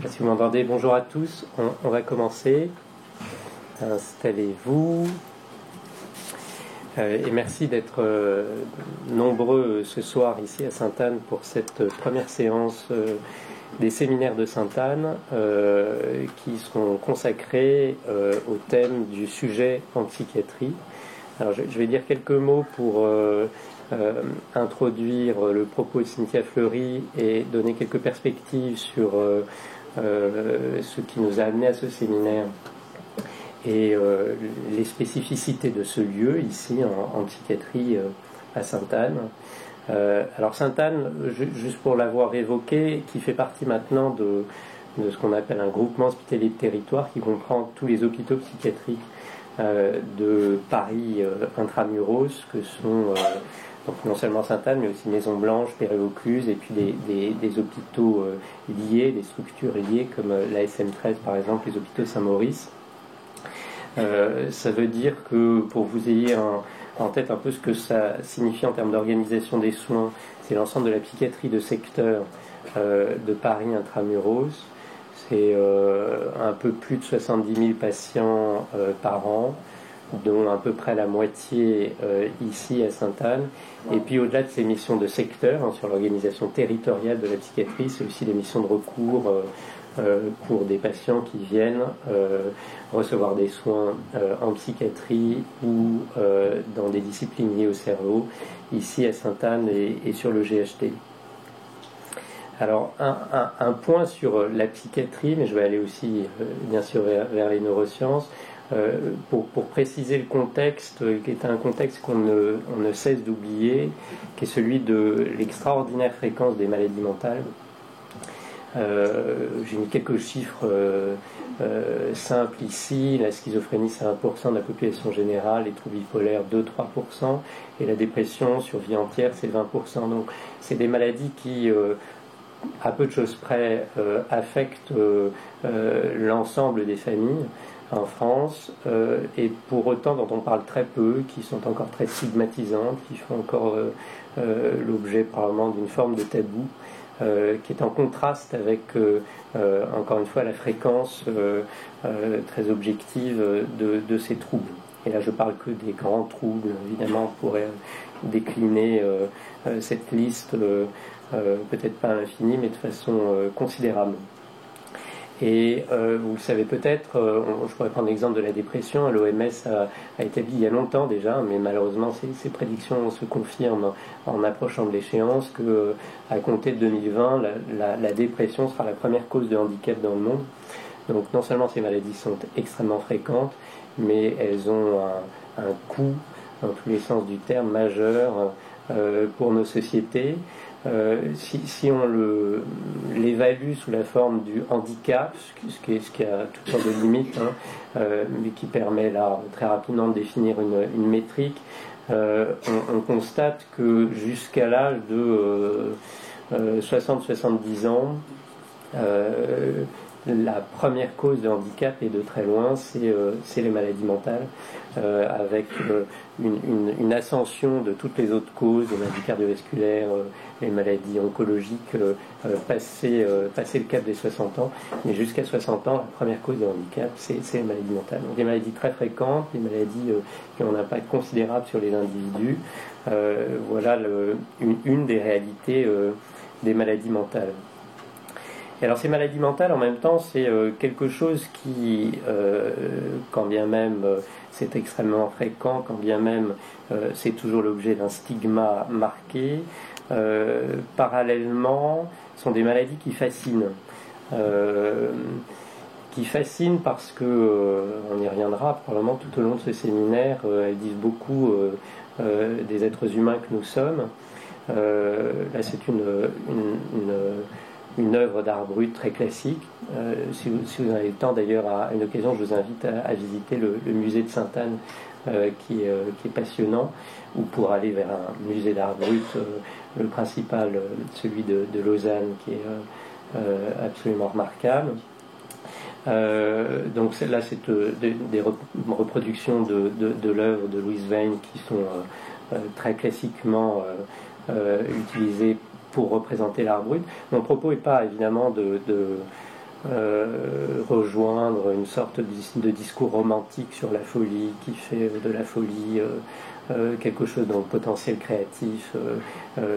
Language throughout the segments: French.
pas si vous m'entendez. Bonjour à tous, on va commencer. Installez-vous. Et merci d'être nombreux ce soir ici à Sainte-Anne pour cette première séance des séminaires de Sainte-Anne qui seront consacrés au thème du sujet en psychiatrie. Alors je vais dire quelques mots pour introduire le propos de Cynthia Fleury et donner quelques perspectives sur ce qui nous a amené à ce séminaire et les spécificités de ce lieu ici en psychiatrie à Sainte-Anne. Alors Sainte-Anne, juste pour l'avoir évoqué, qui fait partie maintenant de ce qu'on appelle un groupement hospitalier de territoire qui comprend tous les hôpitaux psychiatriques de Paris intramuros, que sont donc non seulement Sainte-Anne, mais aussi Maison Blanche, Péray-Vaucluse, et puis des hôpitaux liés, des structures liées, comme la SM13 par exemple, les hôpitaux Saint-Maurice. Ça veut dire que, pour que vous ayez en tête un peu ce que ça signifie en termes d'organisation des soins, c'est l'ensemble de la psychiatrie de secteur de Paris intramuros. C'est un peu plus de 70 000 patients par an, dont à peu près la moitié ici à Sainte-Anne. Et puis au-delà de ces missions de secteur, sur l'organisation territoriale de la psychiatrie, c'est aussi des missions de recours pour des patients qui viennent recevoir des soins en psychiatrie ou dans des disciplines liées au cerveau, ici à Sainte-Anne et sur le GHT. Alors, un point sur la psychiatrie, mais je vais aller aussi, bien sûr, vers les neurosciences, pour préciser le contexte, qui est un contexte qu'on ne cesse d'oublier, qui est celui de l'extraordinaire fréquence des maladies mentales. J'ai mis quelques chiffres simples ici. La schizophrénie, c'est 1% de la population générale, les troubles bipolaires, 2-3%, et la dépression sur vie entière, c'est 20%. Donc, c'est des maladies qui à peu de choses près, affectent l'ensemble des familles en France, et pour autant dont on parle très peu, qui sont encore très stigmatisantes, qui font encore l'objet probablement d'une forme de tabou, qui est en contraste avec, encore une fois, la fréquence très objective de ces troubles. Et là, je parle que des grands troubles. Évidemment, on pourrait décliner cette liste, peut-être pas à l'infini, mais de façon considérable. Et vous le savez peut-être, je pourrais prendre l'exemple de la dépression. L'OMS a établi il y a longtemps déjà, mais malheureusement ces prédictions se confirment en approchant de l'échéance, qu'à compter de 2020, la dépression sera la première cause de handicap dans le monde. Donc non seulement ces maladies sont extrêmement fréquentes, mais elles ont un coût, dans tous les sens du terme, majeur pour nos sociétés. Si on l'évalue sous la forme du handicap, ce qui a toutes sortes de limites, mais qui permet là très rapidement de définir une métrique, on constate que jusqu'à l'âge de 60-70 ans, la première cause de handicap, et de très loin, c'est les maladies mentales, avec une ascension de toutes les autres causes, les maladies cardiovasculaires, les maladies oncologiques, passer le cap des 60 ans. Mais jusqu'à 60 ans, la première cause de handicap, c'est les maladies mentales. Donc des maladies très fréquentes, des maladies qui ont un impact considérable sur les individus. Voilà une des réalités des maladies mentales. Et alors ces maladies mentales, en même temps, c'est quelque chose qui, quand bien même c'est extrêmement fréquent, quand bien même c'est toujours l'objet d'un stigma marqué, parallèlement, sont des maladies qui fascinent. Parce que, on y reviendra probablement tout au long de ce séminaire, elles disent beaucoup des êtres humains que nous sommes. Là, c'est une œuvre d'art brut très classique. Si vous en avez le temps, d'ailleurs, à une occasion, je vous invite à visiter le musée de Sainte-Anne, qui est passionnant, ou pour aller vers un musée d'art brut, le principal, celui de Lausanne, qui est absolument remarquable. Donc là, c'est des reproductions de l'œuvre de Louise Weill qui sont très classiquement utilisées pour représenter l'art brut. Mon propos n'est pas évidemment rejoindre une sorte de discours romantique sur la folie, qui fait de la folie quelque chose dont le potentiel créatif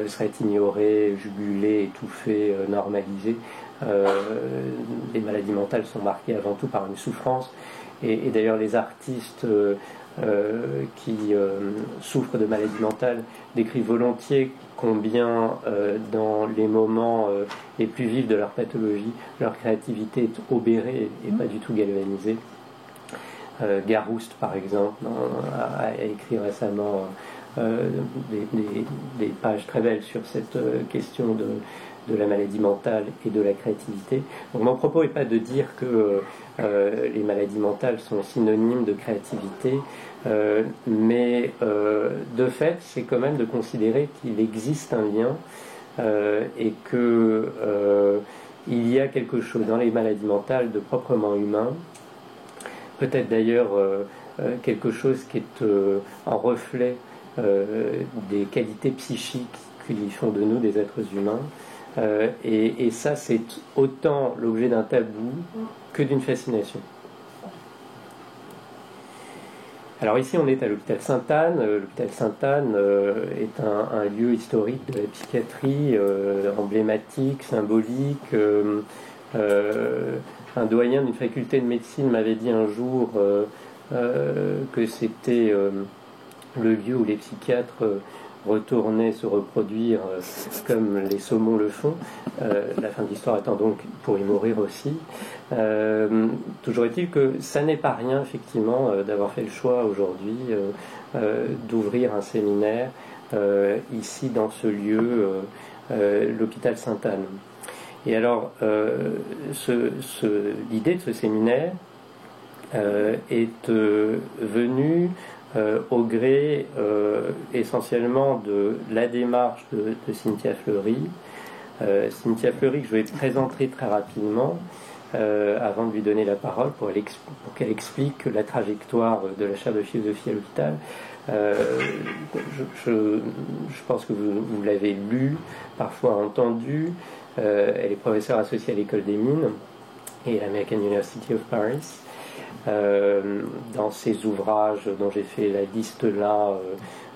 serait ignoré, jugulé, étouffé, normalisé. Les maladies mentales sont marquées avant tout par une souffrance, et d'ailleurs les artistes qui souffrent de maladies mentales décrivent volontiers combien dans les moments les plus vifs de leur pathologie, leur créativité est obérée et pas du tout galvanisée. Garouste, par exemple, a écrit récemment des pages très belles sur cette question de la maladie mentale et de la créativité. Donc mon propos n'est pas de dire que les maladies mentales sont synonymes de créativité, mais de fait, c'est quand même de considérer qu'il existe un lien et que il y a quelque chose dans les maladies mentales de proprement humain, peut-être d'ailleurs quelque chose qui est en reflet des qualités psychiques qui font de nous des êtres humains. Et ça, c'est autant l'objet d'un tabou que d'une fascination. Alors ici, on est à l'hôpital Sainte-Anne. L'hôpital Sainte-Anne est un lieu historique de la psychiatrie, emblématique, symbolique. Un doyen d'une faculté de médecine m'avait dit un jour que c'était le lieu où les psychiatres retournaient se reproduire comme les saumons le font, la fin de l'histoire étant donc pour y mourir aussi. Toujours est-il que ça n'est pas rien, effectivement, d'avoir fait le choix aujourd'hui d'ouvrir un séminaire ici dans ce lieu, l'hôpital Sainte-Anne. Et alors, l'idée de ce séminaire est venue au gré essentiellement de la démarche de Cynthia Fleury. Cynthia Fleury, que je vais présenter très rapidement avant de lui donner la parole pour qu'elle explique la trajectoire de la chaire de philosophie à l'hôpital. Je pense que vous l'avez lu, parfois entendu. Elle est professeure associée à l'école des mines et à l'American University of Paris. Dans ses ouvrages dont j'ai fait la liste là,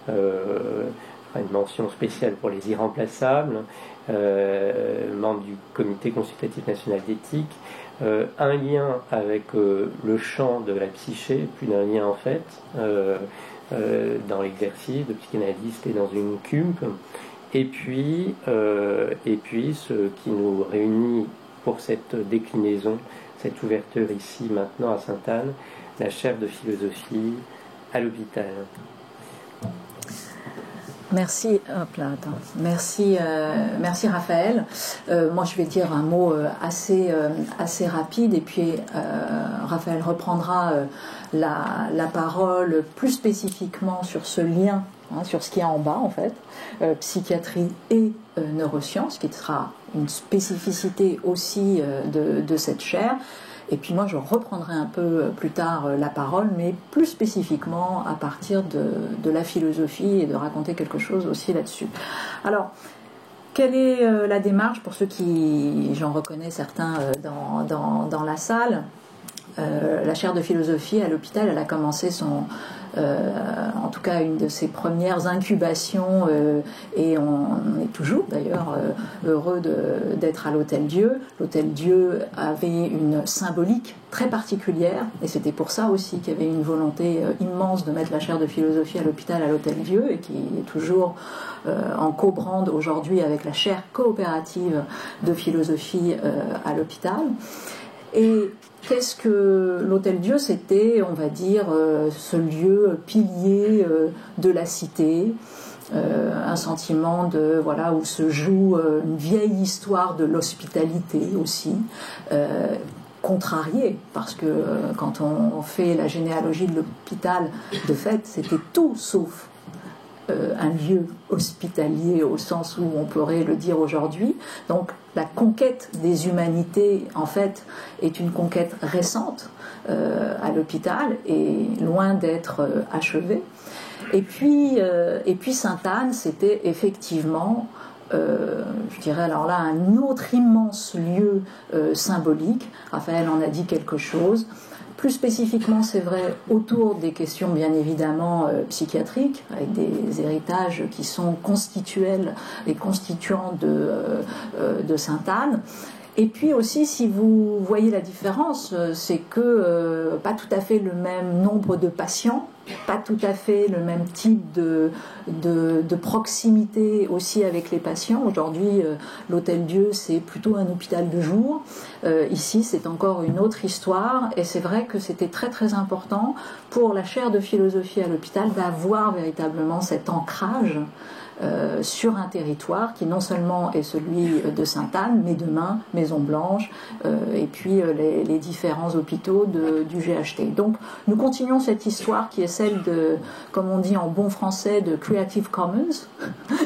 une mention spéciale pour les irremplaçables, membre du comité consultatif national d'éthique, un lien avec le champ de la psyché, plus d'un lien en fait, dans l'exercice de psychanalyste et dans une CUMP, et puis ce qui nous réunit pour cette déclinaison, cette ouverture ici maintenant à Sainte-Anne, la chaire de philosophie à l'hôpital. Merci, merci Raphaël. Moi, je vais dire un mot assez rapide, et puis Raphaël reprendra la parole plus spécifiquement sur ce lien, sur ce qu'il y a en bas en fait, psychiatrie et neurosciences, qui sera une spécificité aussi de cette chaire. Et puis moi, je reprendrai un peu plus tard la parole, mais plus spécifiquement à partir de la philosophie, et de raconter quelque chose aussi là-dessus. Alors, quelle est la démarche pour ceux qui, j'en reconnais certains dans la salle? La chaire de philosophie à l'hôpital, elle a commencé en tout cas une de ses premières incubations, et on est toujours d'ailleurs heureux d'être à l'Hôtel Dieu. L'Hôtel Dieu avait une symbolique très particulière, et c'était pour ça aussi qu'il y avait une volonté immense de mettre la chaire de philosophie à l'hôpital, à l'Hôtel Dieu, et qui est toujours en co-brand aujourd'hui avec la chaire coopérative de philosophie à l'hôpital. Et qu'est-ce que l'Hôtel Dieu? C'était, on va dire, ce lieu pilier de la cité, un sentiment où se joue une vieille histoire de l'hospitalité aussi, contrariée, parce que quand on fait la généalogie de l'hôpital, de fait, c'était tout sauf un lieu hospitalier au sens où on pourrait le dire aujourd'hui. Donc la conquête des humanités en fait est une conquête récente à l'hôpital, et loin d'être achevée. Et puis Sainte-Anne, c'était effectivement je dirais alors là, un autre immense lieu symbolique. Raphaël en a dit quelque chose. Plus spécifiquement, c'est vrai, autour des questions bien évidemment psychiatriques, avec des héritages qui sont constituels et constituants de Sainte-Anne. Et puis aussi, si vous voyez la différence, c'est que pas tout à fait le même nombre de patients, pas tout à fait le même type de proximité aussi avec les patients. Aujourd'hui, l'Hôtel-Dieu, c'est plutôt un hôpital de jour. Ici, c'est encore une autre histoire. Et c'est vrai que c'était très très important pour la chaire de philosophie à l'hôpital d'avoir véritablement cet ancrage sur un territoire qui non seulement est celui de Sainte-Anne, mais demain Maison Blanche, et puis les différents hôpitaux du GHT. Donc nous continuons cette histoire qui est celle de, comme on dit en bon français, de Creative Commons,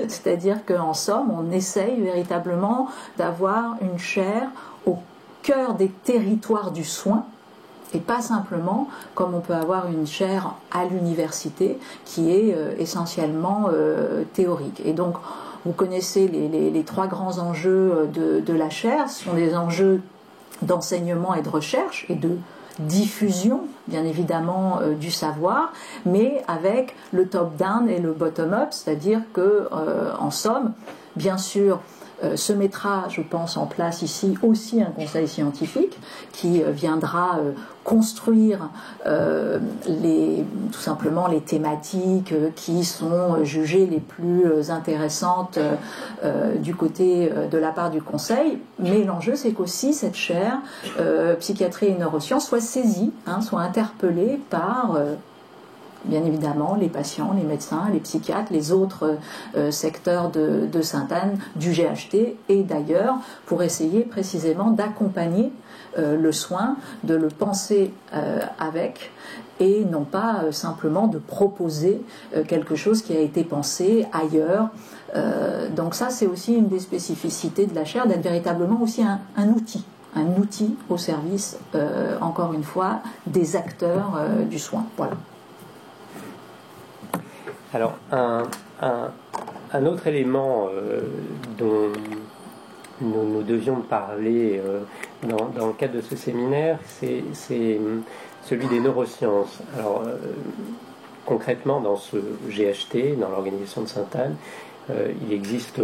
c'est-à-dire qu'en somme, on essaye véritablement d'avoir une chaire au cœur des territoires du soin, et pas simplement comme on peut avoir une chaire à l'université qui est essentiellement théorique. Et donc, vous connaissez les trois grands enjeux de la chaire. Ce sont des enjeux d'enseignement et de recherche et de diffusion, bien évidemment, du savoir, mais avec le top-down et le bottom-up, c'est-à-dire que, en somme, bien sûr, se mettra, je pense, en place ici aussi un conseil scientifique qui viendra construire tout simplement les thématiques qui sont jugées les plus intéressantes du côté de la part du conseil. Mais l'enjeu, c'est qu'aussi cette chaire psychiatrie et neurosciences soit saisie, soit interpellée par bien évidemment les patients, les médecins, les psychiatres, les autres secteurs de Sainte-Anne, du GHT et d'ailleurs, pour essayer précisément d'accompagner le soin, de le penser avec et non pas simplement de proposer quelque chose qui a été pensé ailleurs. Donc ça, c'est aussi une des spécificités de la chaire, d'être véritablement aussi un outil au service, encore une fois, des acteurs du soin. Voilà. Alors, un autre élément dont nous devions parler dans le cadre de ce séminaire, c'est celui des neurosciences. Alors, concrètement, dans ce GHT, dans l'organisation de Sainte-Anne, il existe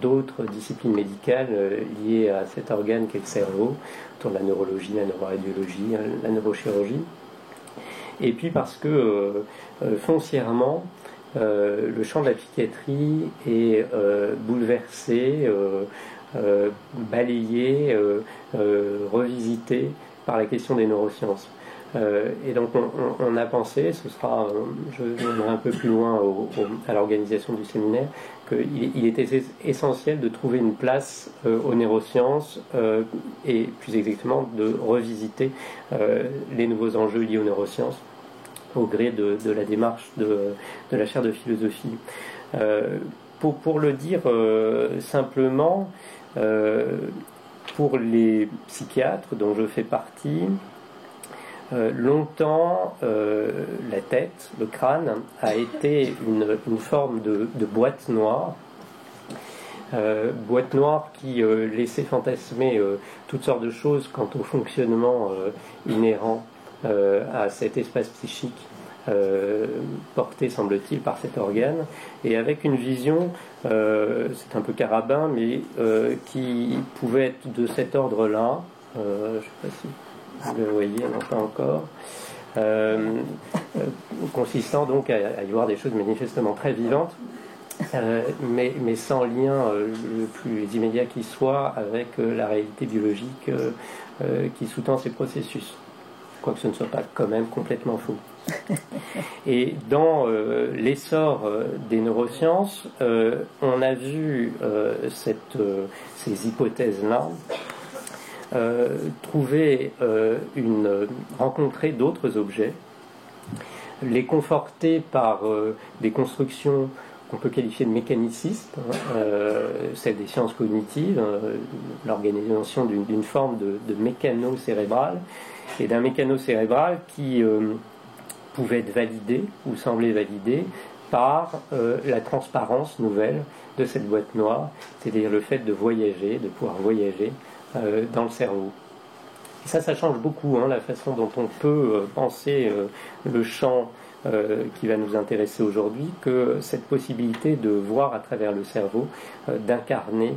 d'autres disciplines médicales liées à cet organe qu'est le cerveau, autour de la neurologie, la neuroradiologie, la neurochirurgie. Et puis parce que foncièrement, le champ de la psychiatrie est bouleversé, balayé, revisité par la question des neurosciences. Et donc on a pensé, je viendrai un peu plus loin à l'organisation du séminaire, qu'il était essentiel de trouver une place aux neurosciences et plus exactement de revisiter les nouveaux enjeux liés aux neurosciences au gré de la démarche de la chaire de philosophie. Pour le dire simplement, pour les psychiatres dont je fais partie, longtemps la tête, le crâne, a été une forme de boîte noire. Boîte noire qui laissait fantasmer toutes sortes de choses quant au fonctionnement inhérent à cet espace psychique porté, semble-t-il, par cet organe, et avec une vision, c'est un peu carabin, mais qui pouvait être de cet ordre-là. Je ne sais pas si vous le voyez, non pas encore. Consistant donc à y voir des choses manifestement très vivantes, mais sans lien le plus immédiat qui soit avec la réalité biologique qui sous-tend ces processus. Quoique ce ne soit pas quand même complètement faux. Et dans l'essor des neurosciences, on a vu ces hypothèses-là rencontrer d'autres objets, les conforter par des constructions qu'on peut qualifier de mécanicistes, celle des sciences cognitives, l'organisation d'une forme de mécano cérébral, et d'un mécano cérébral qui pouvait être validé ou semblait validé par la transparence nouvelle de cette boîte noire, c'est-à-dire le fait de voyager, de pouvoir voyager dans le cerveau. Et ça change beaucoup la façon dont on peut penser le champ qui va nous intéresser aujourd'hui, que cette possibilité de voir à travers le cerveau, d'incarner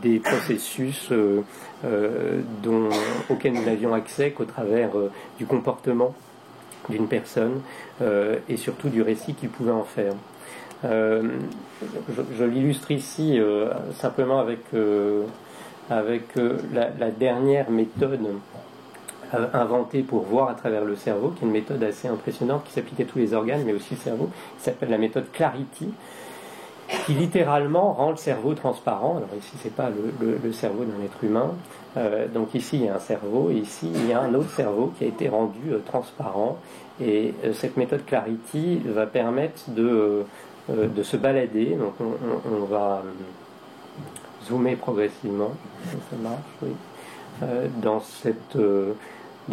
des processus auxquels nous n'avions accès qu'au travers du comportement d'une personne et surtout du récit qu'il pouvait en faire. Je l'illustre ici simplement avec la dernière méthode inventée pour voir à travers le cerveau, qui est une méthode assez impressionnante qui s'applique à tous les organes mais aussi le cerveau, qui s'appelle la méthode Clarity, qui littéralement rend le cerveau transparent. Alors ici c'est pas le cerveau d'un être humain, donc ici il y a un cerveau et ici il y a un autre cerveau qui a été rendu transparent, et cette méthode Clarity va permettre de se balader. Donc on va zoomer progressivement, ça marche, oui, dans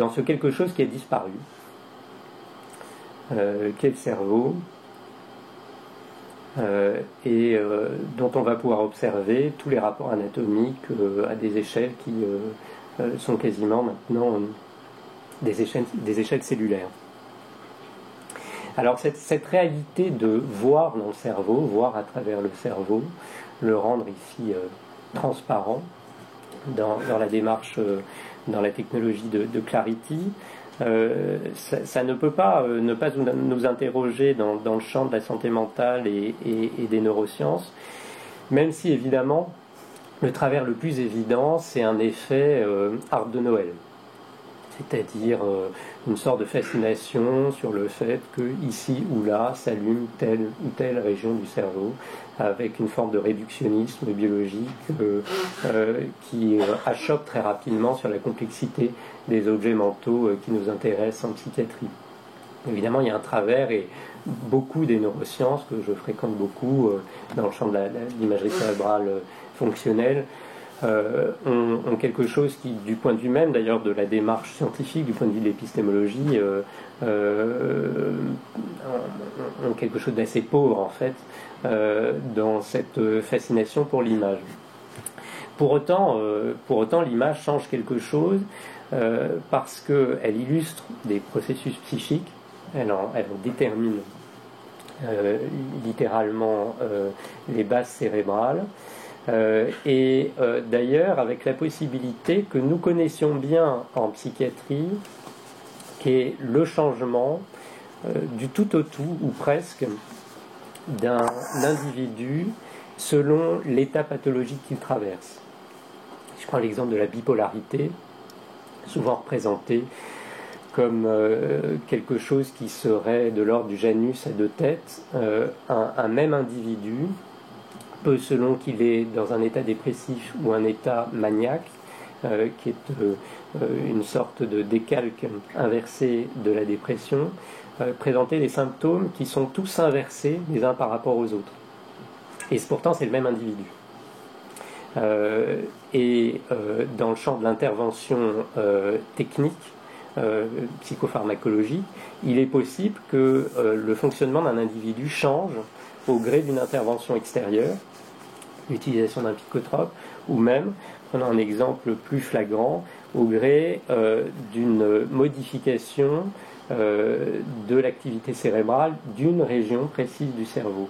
ce quelque chose qui a disparu, qu'est le cerveau, et dont on va pouvoir observer tous les rapports anatomiques à des échelles qui sont quasiment maintenant des échelles cellulaires. Alors cette réalité de voir dans le cerveau, voir à travers le cerveau, le rendre ici transparent dans la démarche, dans la technologie de Clarity, ça ne peut pas ne pas nous interroger dans le champ de la santé mentale et des neurosciences, même si évidemment le travers le plus évident c'est un effet arbre de Noël, c'est-à-dire une sorte de fascination sur le fait que ici ou là s'allume telle ou telle région du cerveau, avec une forme de réductionnisme biologique qui achoppe très rapidement sur la complexité des objets mentaux qui nous intéressent en psychiatrie. Évidemment, il y a un travers, et beaucoup des neurosciences que je fréquente beaucoup dans le champ de l'imagerie cérébrale fonctionnelle ont quelque chose qui, du point de vue même d'ailleurs de la démarche scientifique, du point de vue de l'épistémologie, ont quelque chose d'assez pauvre en fait dans cette fascination pour l'image. Pour autant, l'image change quelque chose parce qu'elle illustre des processus psychiques, elle en détermine littéralement les bases cérébrales. Et d'ailleurs avec la possibilité que nous connaissions bien en psychiatrie, qui est le changement du tout au tout, ou presque, d'un individu selon l'état pathologique qu'il traverse. Je prends l'exemple de la bipolarité, souvent représentée comme quelque chose qui serait de l'ordre du Janus à deux têtes. Un même individu peut, selon qu'il est dans un état dépressif ou un état maniaque, qui est une sorte de décalque inversé de la dépression, présenter des symptômes qui sont tous inversés les uns par rapport aux autres. Et pourtant c'est le même individu. Dans le champ de l'intervention technique, psychopharmacologique, il est possible que le fonctionnement d'un individu change au gré d'une intervention extérieure, l'utilisation d'un psychotrope, ou même, prenons un exemple plus flagrant, au gré d'une modification de l'activité cérébrale d'une région précise du cerveau.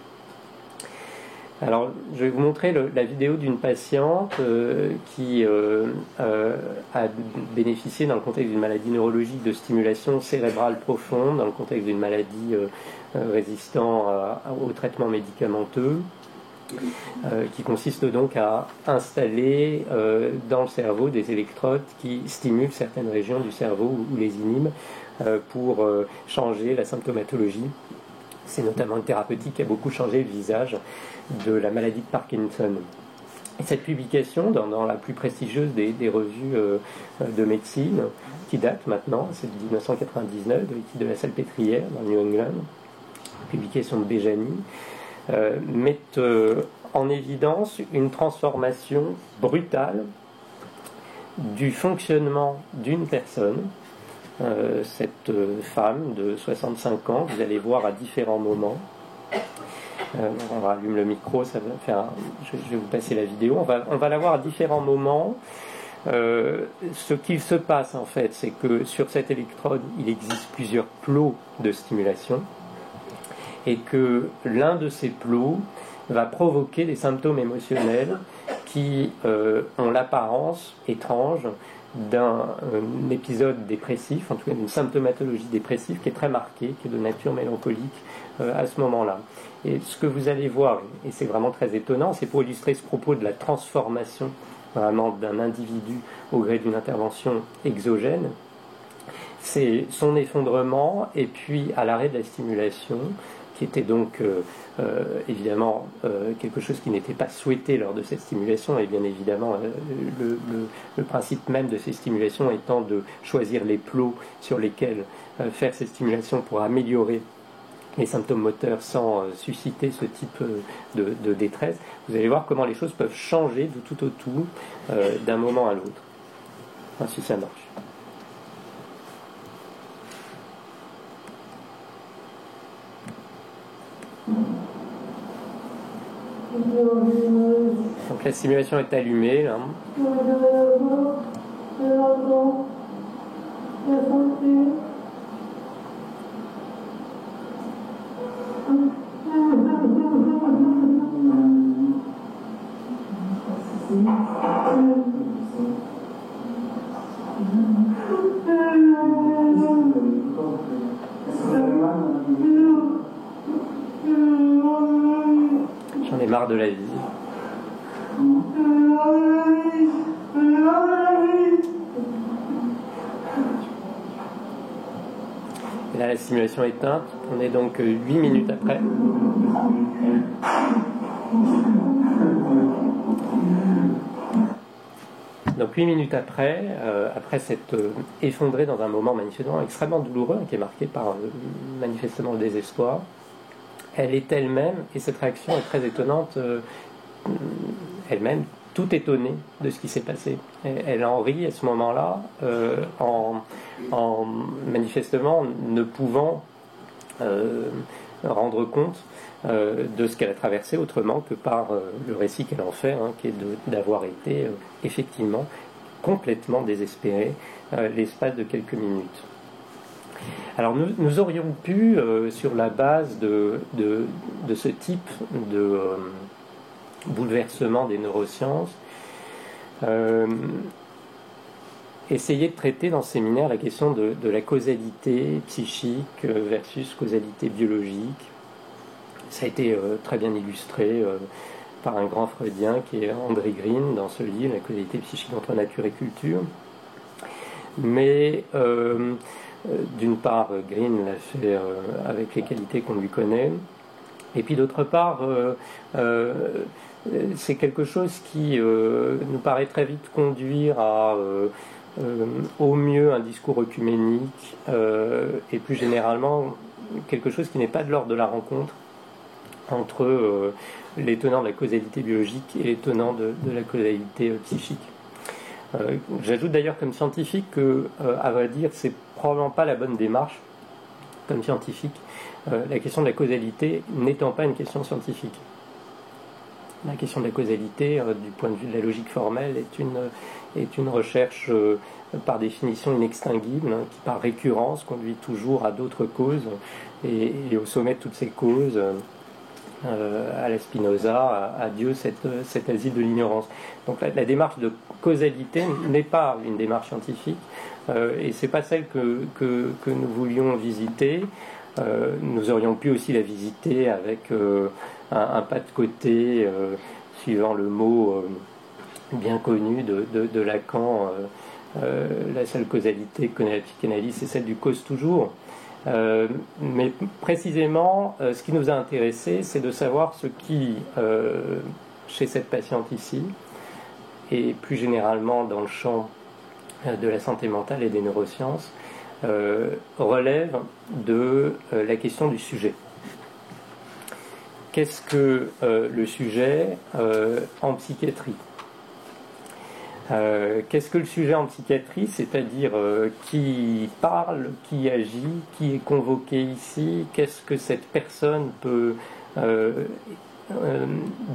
Alors, je vais vous montrer la vidéo d'une patiente qui a bénéficié, dans le contexte d'une maladie neurologique, de stimulation cérébrale profonde, dans le contexte d'une maladie résistant au traitement médicamenteux, qui consiste donc à installer dans le cerveau des électrodes qui stimulent certaines régions du cerveau ou les inhibent pour changer la symptomatologie. C'est notamment une thérapeutique qui a beaucoup changé le visage de la maladie de Parkinson. Et cette publication, dans la plus prestigieuse des revues de médecine, qui date maintenant, c'est de 1999, de l'équipe de la Salpêtrière dans le New England, publication de Béjani, met en évidence une transformation brutale du fonctionnement d'une personne. Cette femme de 65 ans, vous allez voir à différents moments, On rallume le micro, ça va faire. Je vais vous passer la vidéo. On va la voir à différents moments. Ce qu'il se passe en fait, c'est que sur cette électrode, il existe plusieurs plots de stimulation et que l'un de ces plots va provoquer des symptômes émotionnels qui ont l'apparence étrange d'un épisode dépressif, en tout cas d'une symptomatologie dépressive qui est très marquée, qui est de nature mélancolique à ce moment-là. Et ce que vous allez voir, et c'est vraiment très étonnant, c'est pour illustrer ce propos de la transformation vraiment d'un individu au gré d'une intervention exogène, c'est son effondrement et puis à l'arrêt de la stimulation, qui était donc évidemment quelque chose qui n'était pas souhaité lors de cette stimulation, et bien évidemment le principe même de ces stimulations étant de choisir les plots sur lesquels faire ces stimulations pour améliorer les symptômes moteurs sans susciter ce type de détresse. Vous allez voir comment les choses peuvent changer de tout au tout d'un moment à l'autre. Enfin, si ça marche. Donc la simulation est allumée là. J'en ai marre de la vie. Et là, la simulation est éteinte. On est donc 8 minutes après. Donc 8 minutes après, après s'être effondré dans un moment manifestement extrêmement douloureux, qui est marqué par manifestement le désespoir, elle est elle-même, et cette réaction est très étonnante, elle-même tout étonnée de ce qui s'est passé. Elle en rit à ce moment-là, en manifestement ne pouvant rendre compte de ce qu'elle a traversé autrement que par le récit qu'elle en fait, qui est d'avoir été effectivement complètement désespérée l'espace de quelques minutes. Alors nous aurions pu, sur la base de ce type de bouleversement des neurosciences, essayer de traiter dans ce séminaire la question de la causalité psychique versus causalité biologique. Ça a été très bien illustré par un grand freudien qui est André Green dans ce livre, La causalité psychique entre nature et culture. Mais d'une part, Green l'a fait avec les qualités qu'on lui connaît, et puis d'autre part, c'est quelque chose qui nous paraît très vite conduire à au mieux un discours œcuménique et plus généralement quelque chose qui n'est pas de l'ordre de la rencontre entre les tenants de la causalité biologique et les tenants de la causalité psychique. J'ajoute d'ailleurs comme scientifique que, à vrai dire, c'est probablement pas la bonne démarche comme scientifique, la question de la causalité n'étant pas une question scientifique. La question de la causalité, du point de vue de la logique formelle, est une recherche par définition inextinguible, qui par récurrence conduit toujours à d'autres causes, et au sommet de toutes ces causes, à la Spinoza, à Dieu cet asile de l'ignorance. Donc la démarche de causalité n'est pas une démarche scientifique, et c'est pas celle que nous voulions visiter. Nous aurions pu aussi la visiter avec un pas de côté, suivant le mot bien connu de Lacan, la seule causalité que connaît la psychanalyse, c'est celle du cause toujours. Mais précisément, ce qui nous a intéressé, c'est de savoir ce qui, chez cette patiente ici, et plus généralement dans le champ de la santé mentale et des neurosciences, relève de la question du sujet. Qu'est-ce que le sujet en psychiatrie ? Qu'est-ce que le sujet en psychiatrie, c'est-à-dire qui parle, qui agit, qui est convoqué ici, qu'est-ce que cette personne peut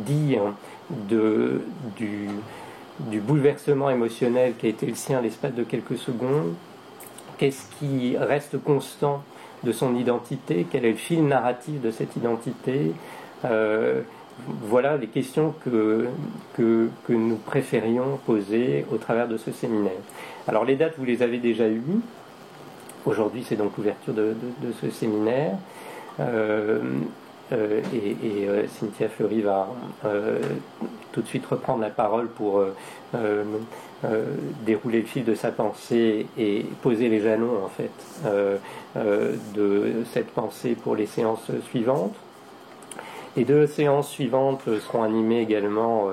dire du bouleversement émotionnel qui a été le sien l'espace de quelques secondes, qu'est-ce qui reste constant de son identité, quel est le fil narratif de cette identité. Voilà les questions que nous préférions poser au travers de ce séminaire. Alors les dates, vous les avez déjà eues. Aujourd'hui, c'est donc l'ouverture de ce séminaire. Cynthia Fleury va tout de suite reprendre la parole pour dérouler le fil de sa pensée et poser les jalons en fait de cette pensée pour les séances suivantes. Les deux séances suivantes seront animées également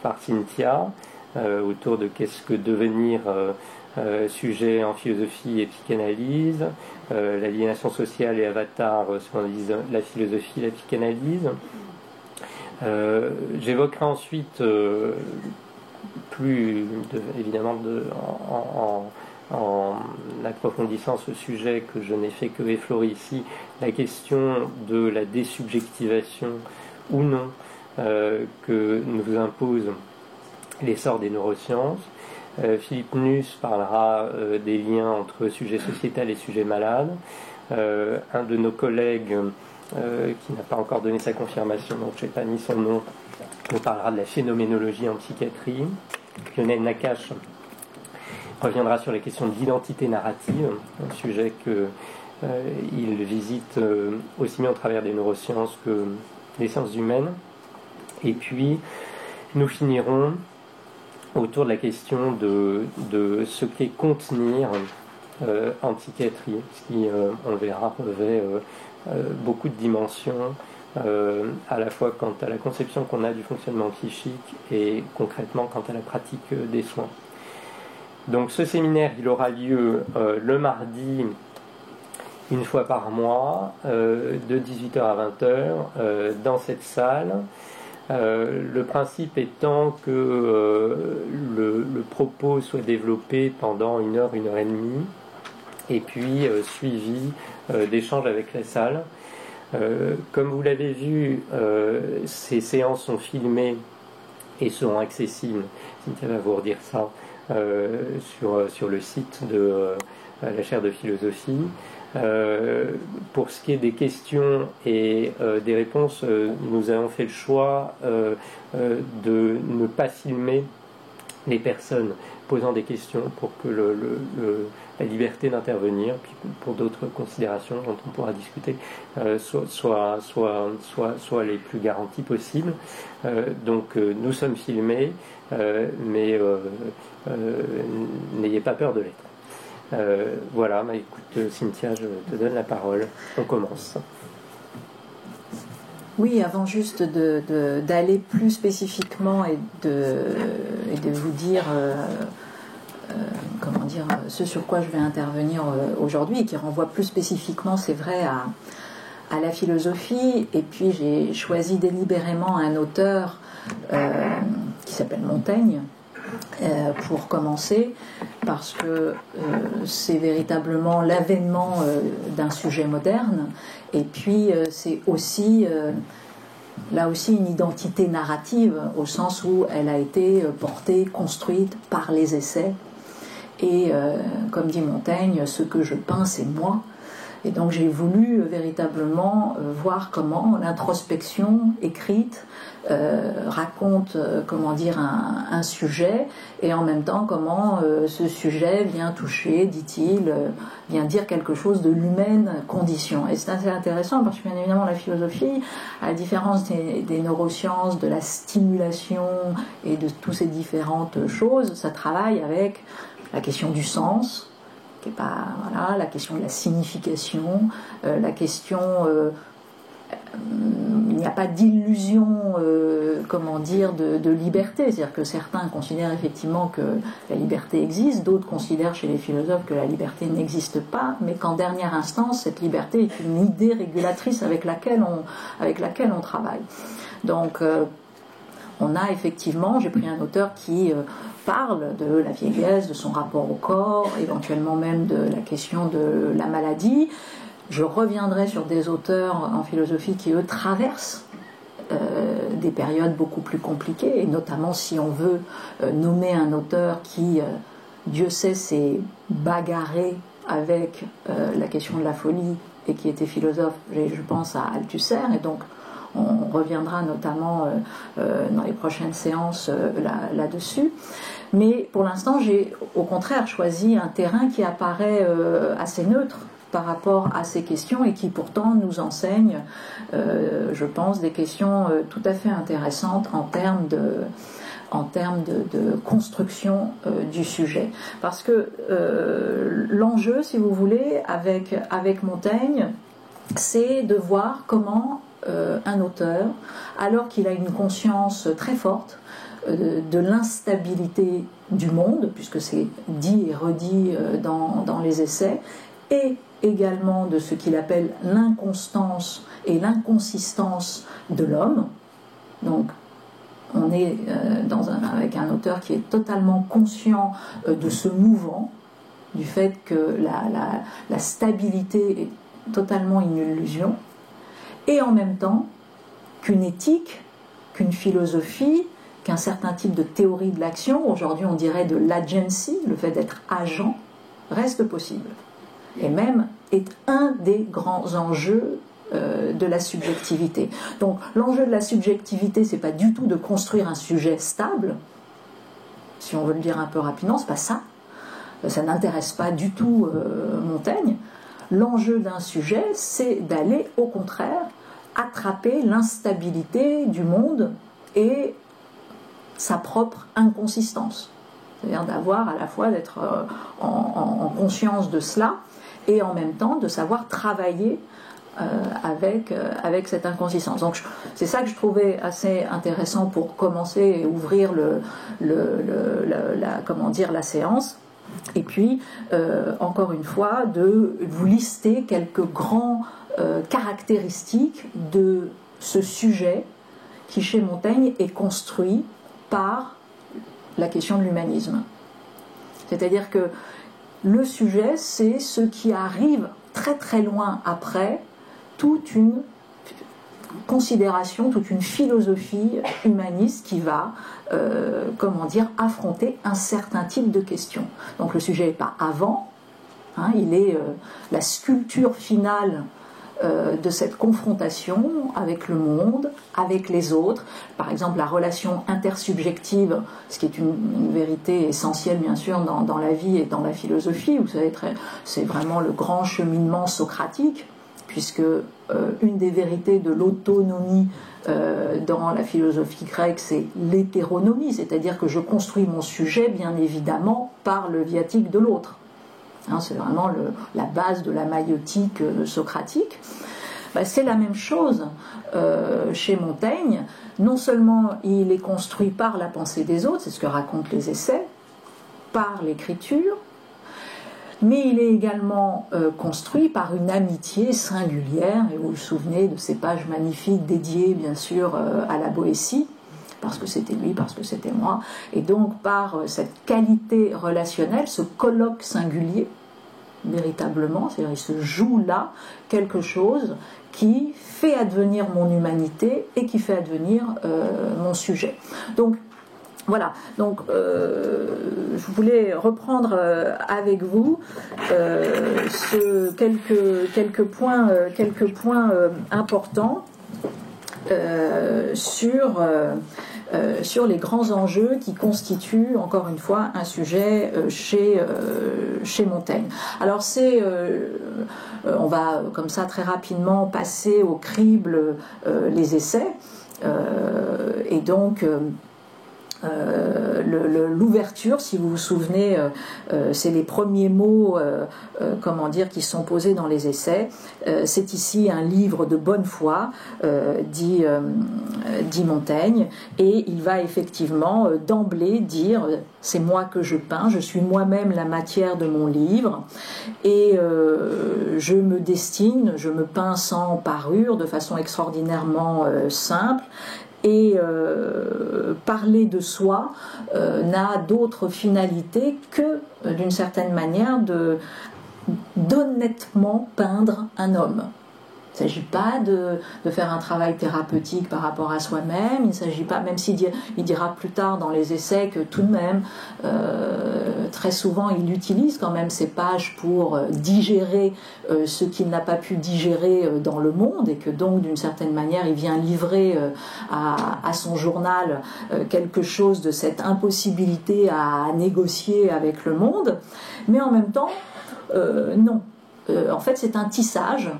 par Cynthia autour de qu'est-ce que devenir sujet en philosophie et psychanalyse, l'aliénation sociale et avatar sur la philosophie et la psychanalyse. J'évoquerai ensuite évidemment en approfondissant ce sujet que je n'ai fait que effleurer ici, la question de la désubjectivation ou non que nous impose l'essor des neurosciences. Philippe Nuss parlera des liens entre sujet sociétal et sujet malade. Un de nos collègues qui n'a pas encore donné sa confirmation, donc je n'ai pas mis son nom, nous parlera de la phénoménologie en psychiatrie. Lionel Nakache reviendra sur les questions de l'identité narrative, un sujet qu'il visite aussi bien au travers des neurosciences que des sciences humaines. Et puis, nous finirons autour de la question de ce qu'est contenir en psychiatrie, ce qui, on le verra, revêt beaucoup de dimensions, à la fois quant à la conception qu'on a du fonctionnement psychique et concrètement quant à la pratique des soins. Donc ce séminaire, il aura lieu le mardi, une fois par mois, de 18h à 20h, dans cette salle. Le principe étant que le propos soit développé pendant 1 heure, 1 heure et demie, et puis suivi d'échanges avec la salle. Comme vous l'avez vu, ces séances sont filmées et seront accessibles, Cynthia va vous redire ça, sur le site de la chaire de philosophie. Pour ce qui est des questions et des réponses, nous avons fait le choix de ne pas filmer les personnes posant des questions pour que la liberté d'intervenir, puis pour d'autres considérations dont on pourra discuter, soit les plus garanties possibles. Donc nous sommes filmés, mais n'ayez pas peur de l'être. Voilà, écoute Cynthia, je te donne la parole. On commence. Oui, avant juste d'aller plus spécifiquement et de vous dire, comment dire, ce sur quoi je vais intervenir aujourd'hui, qui renvoie plus spécifiquement, c'est vrai, à la philosophie. Et puis j'ai choisi délibérément un auteur qui s'appelle Montaigne, pour commencer, parce que c'est véritablement l'avènement d'un sujet moderne, et puis c'est aussi là aussi une identité narrative, au sens où elle a été portée, construite par les essais, et comme dit Montaigne, ce que je peins c'est moi. Et donc j'ai voulu véritablement voir comment l'introspection écrite raconte, comment dire, un sujet, et en même temps comment ce sujet vient toucher, dit-il, vient dire quelque chose de l'humaine condition. Et c'est assez intéressant parce que bien évidemment la philosophie, à la différence des neurosciences, de la stimulation et de toutes ces différentes choses, ça travaille avec la question du sens, qui est pas, voilà, la question de la signification, la question il n'y a pas d'illusion comment dire de liberté, c'est-à-dire que certains considèrent effectivement que la liberté existe, d'autres considèrent chez les philosophes que la liberté n'existe pas, mais qu'en dernière instance cette liberté est une idée régulatrice avec laquelle on travaille. Donc on a effectivement, j'ai pris un auteur qui parle de la vieillesse, de son rapport au corps, éventuellement même de la question de la maladie, je reviendrai sur des auteurs en philosophie qui, eux, traversent des périodes beaucoup plus compliquées, et notamment si on veut nommer un auteur qui, Dieu sait, s'est bagarré avec la question de la folie et qui était philosophe, je pense à Althusser, et donc on reviendra notamment dans les prochaines séances là-dessus. Mais pour l'instant, j'ai au contraire choisi un terrain qui apparaît assez neutre par rapport à ces questions et qui pourtant nous enseigne, je pense, des questions tout à fait intéressantes en termes de construction du sujet. Parce que l'enjeu, si vous voulez, avec Montaigne, c'est de voir comment un auteur, alors qu'il a une conscience très forte de l'instabilité du monde, puisque c'est dit et redit dans les essais, et également de ce qu'il appelle l'inconstance et l'inconsistance de l'homme. Donc on est avec un auteur qui est totalement conscient de ce mouvant, du fait que la stabilité est totalement une illusion, et en même temps qu'une éthique, qu'une philosophie, qu'un certain type de théorie de l'action, aujourd'hui on dirait de l'agency, le fait d'être agent, reste possible. Et même est un des grands enjeux de la subjectivité. Donc l'enjeu de la subjectivité, c'est pas du tout de construire un sujet stable, si on veut le dire un peu rapidement, c'est pas ça. Ça n'intéresse pas du tout Montaigne. L'enjeu d'un sujet, c'est d'aller au contraire attraper l'instabilité du monde et sa propre inconsistance. C'est-à-dire d'avoir à la fois d'être en conscience de cela et en même temps de savoir travailler avec cette inconsistance. Donc c'est ça que je trouvais assez intéressant pour commencer et ouvrir la séance. Et puis, encore une fois, de vous lister quelques grands caractéristiques de ce sujet qui, chez Montaigne, est construit par la question de l'humanisme. C'est-à-dire que le sujet, c'est ce qui arrive très très loin après toute une considération, toute une philosophie humaniste qui va, affronter un certain type de questions. Donc le sujet n'est pas avant, il est la sculpture finale de cette confrontation avec le monde, avec les autres. Par exemple, la relation intersubjective, ce qui est une vérité essentielle, bien sûr, dans la vie et dans la philosophie. Vous savez, c'est vraiment le grand cheminement socratique, puisque une des vérités de l'autonomie dans la philosophie grecque, c'est l'hétéronomie, c'est-à-dire que je construis mon sujet, bien évidemment, par le viatique de l'autre. C'est vraiment la base de la maïotique socratique. C'est la même chose chez Montaigne. Non seulement il est construit par la pensée des autres, c'est ce que racontent les essais, par l'écriture, mais il est également construit par une amitié singulière, et vous vous souvenez de ces pages magnifiques dédiées bien sûr à la Boétie, parce que c'était lui, parce que c'était moi, et donc par cette qualité relationnelle, ce colloque singulier, véritablement, c'est-à-dire il se joue là quelque chose qui fait advenir mon humanité et qui fait advenir mon sujet. Donc voilà, donc je voulais reprendre avec vous quelques points importants sur les grands enjeux qui constituent, encore une fois, un sujet chez Montaigne. Alors on va comme ça très rapidement passer au crible les essais, et donc l'ouverture, si vous vous souvenez, c'est les premiers mots qui sont posés dans les essais. C'est ici un livre de bonne foi, dit Montaigne, et il va effectivement d'emblée dire c'est moi que je peins, je suis moi-même la matière de mon livre, et je me destine, je me peins sans parure, de façon extraordinairement simple. Et parler de soi n'a d'autre finalité que, d'une certaine manière, d'honnêtement peindre un homme. Il ne s'agit pas de faire un travail thérapeutique par rapport à soi-même, il ne s'agit pas, même s'il dira plus tard dans les essais que tout de même, très souvent il utilise quand même ces pages pour digérer ce qu'il n'a pas pu digérer dans le monde, et que donc d'une certaine manière il vient livrer à son journal quelque chose de cette impossibilité à négocier avec le monde, mais en même temps, non. En fait c'est un tissage.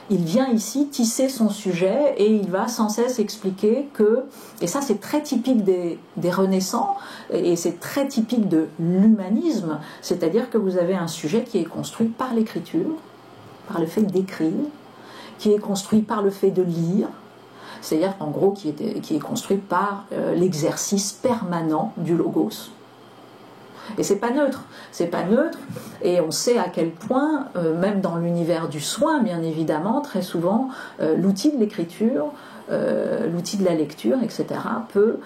Il vient ici tisser son sujet et il va sans cesse expliquer que, et ça c'est très typique des Renaissants, et c'est très typique de l'humanisme, c'est-à-dire que vous avez un sujet qui est construit par l'écriture, par le fait d'écrire, qui est construit par le fait de lire, c'est-à-dire en gros qui est construit par l'exercice permanent du logos. Et c'est pas neutre, et on sait à quel point, même dans l'univers du soin, bien évidemment, très souvent, l'outil de l'écriture, l'outil de la lecture, etc., peut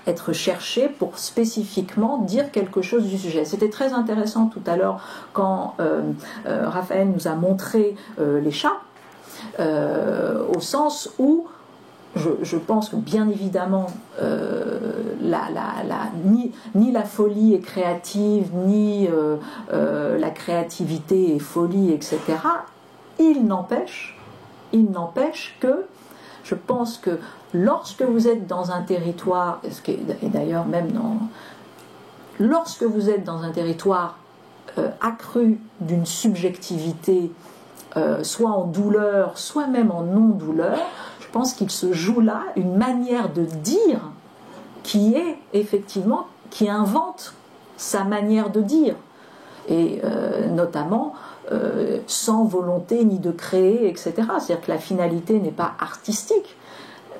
être cherché pour spécifiquement dire quelque chose du sujet. C'était très intéressant tout à l'heure quand Raphaël nous a montré les chats, au sens où je pense que bien évidemment ni la folie est créative, ni la créativité est folie, etc. Il n'empêche que je pense que lorsque vous êtes dans un territoire, et d'ailleurs même lorsque vous êtes dans un territoire accru d'une subjectivité, soit en douleur, soit même en non-douleur, je pense qu'il se joue là une manière de dire qui invente sa manière de dire, et notamment sans volonté ni de créer, etc. C'est-à-dire que la finalité n'est pas artistique,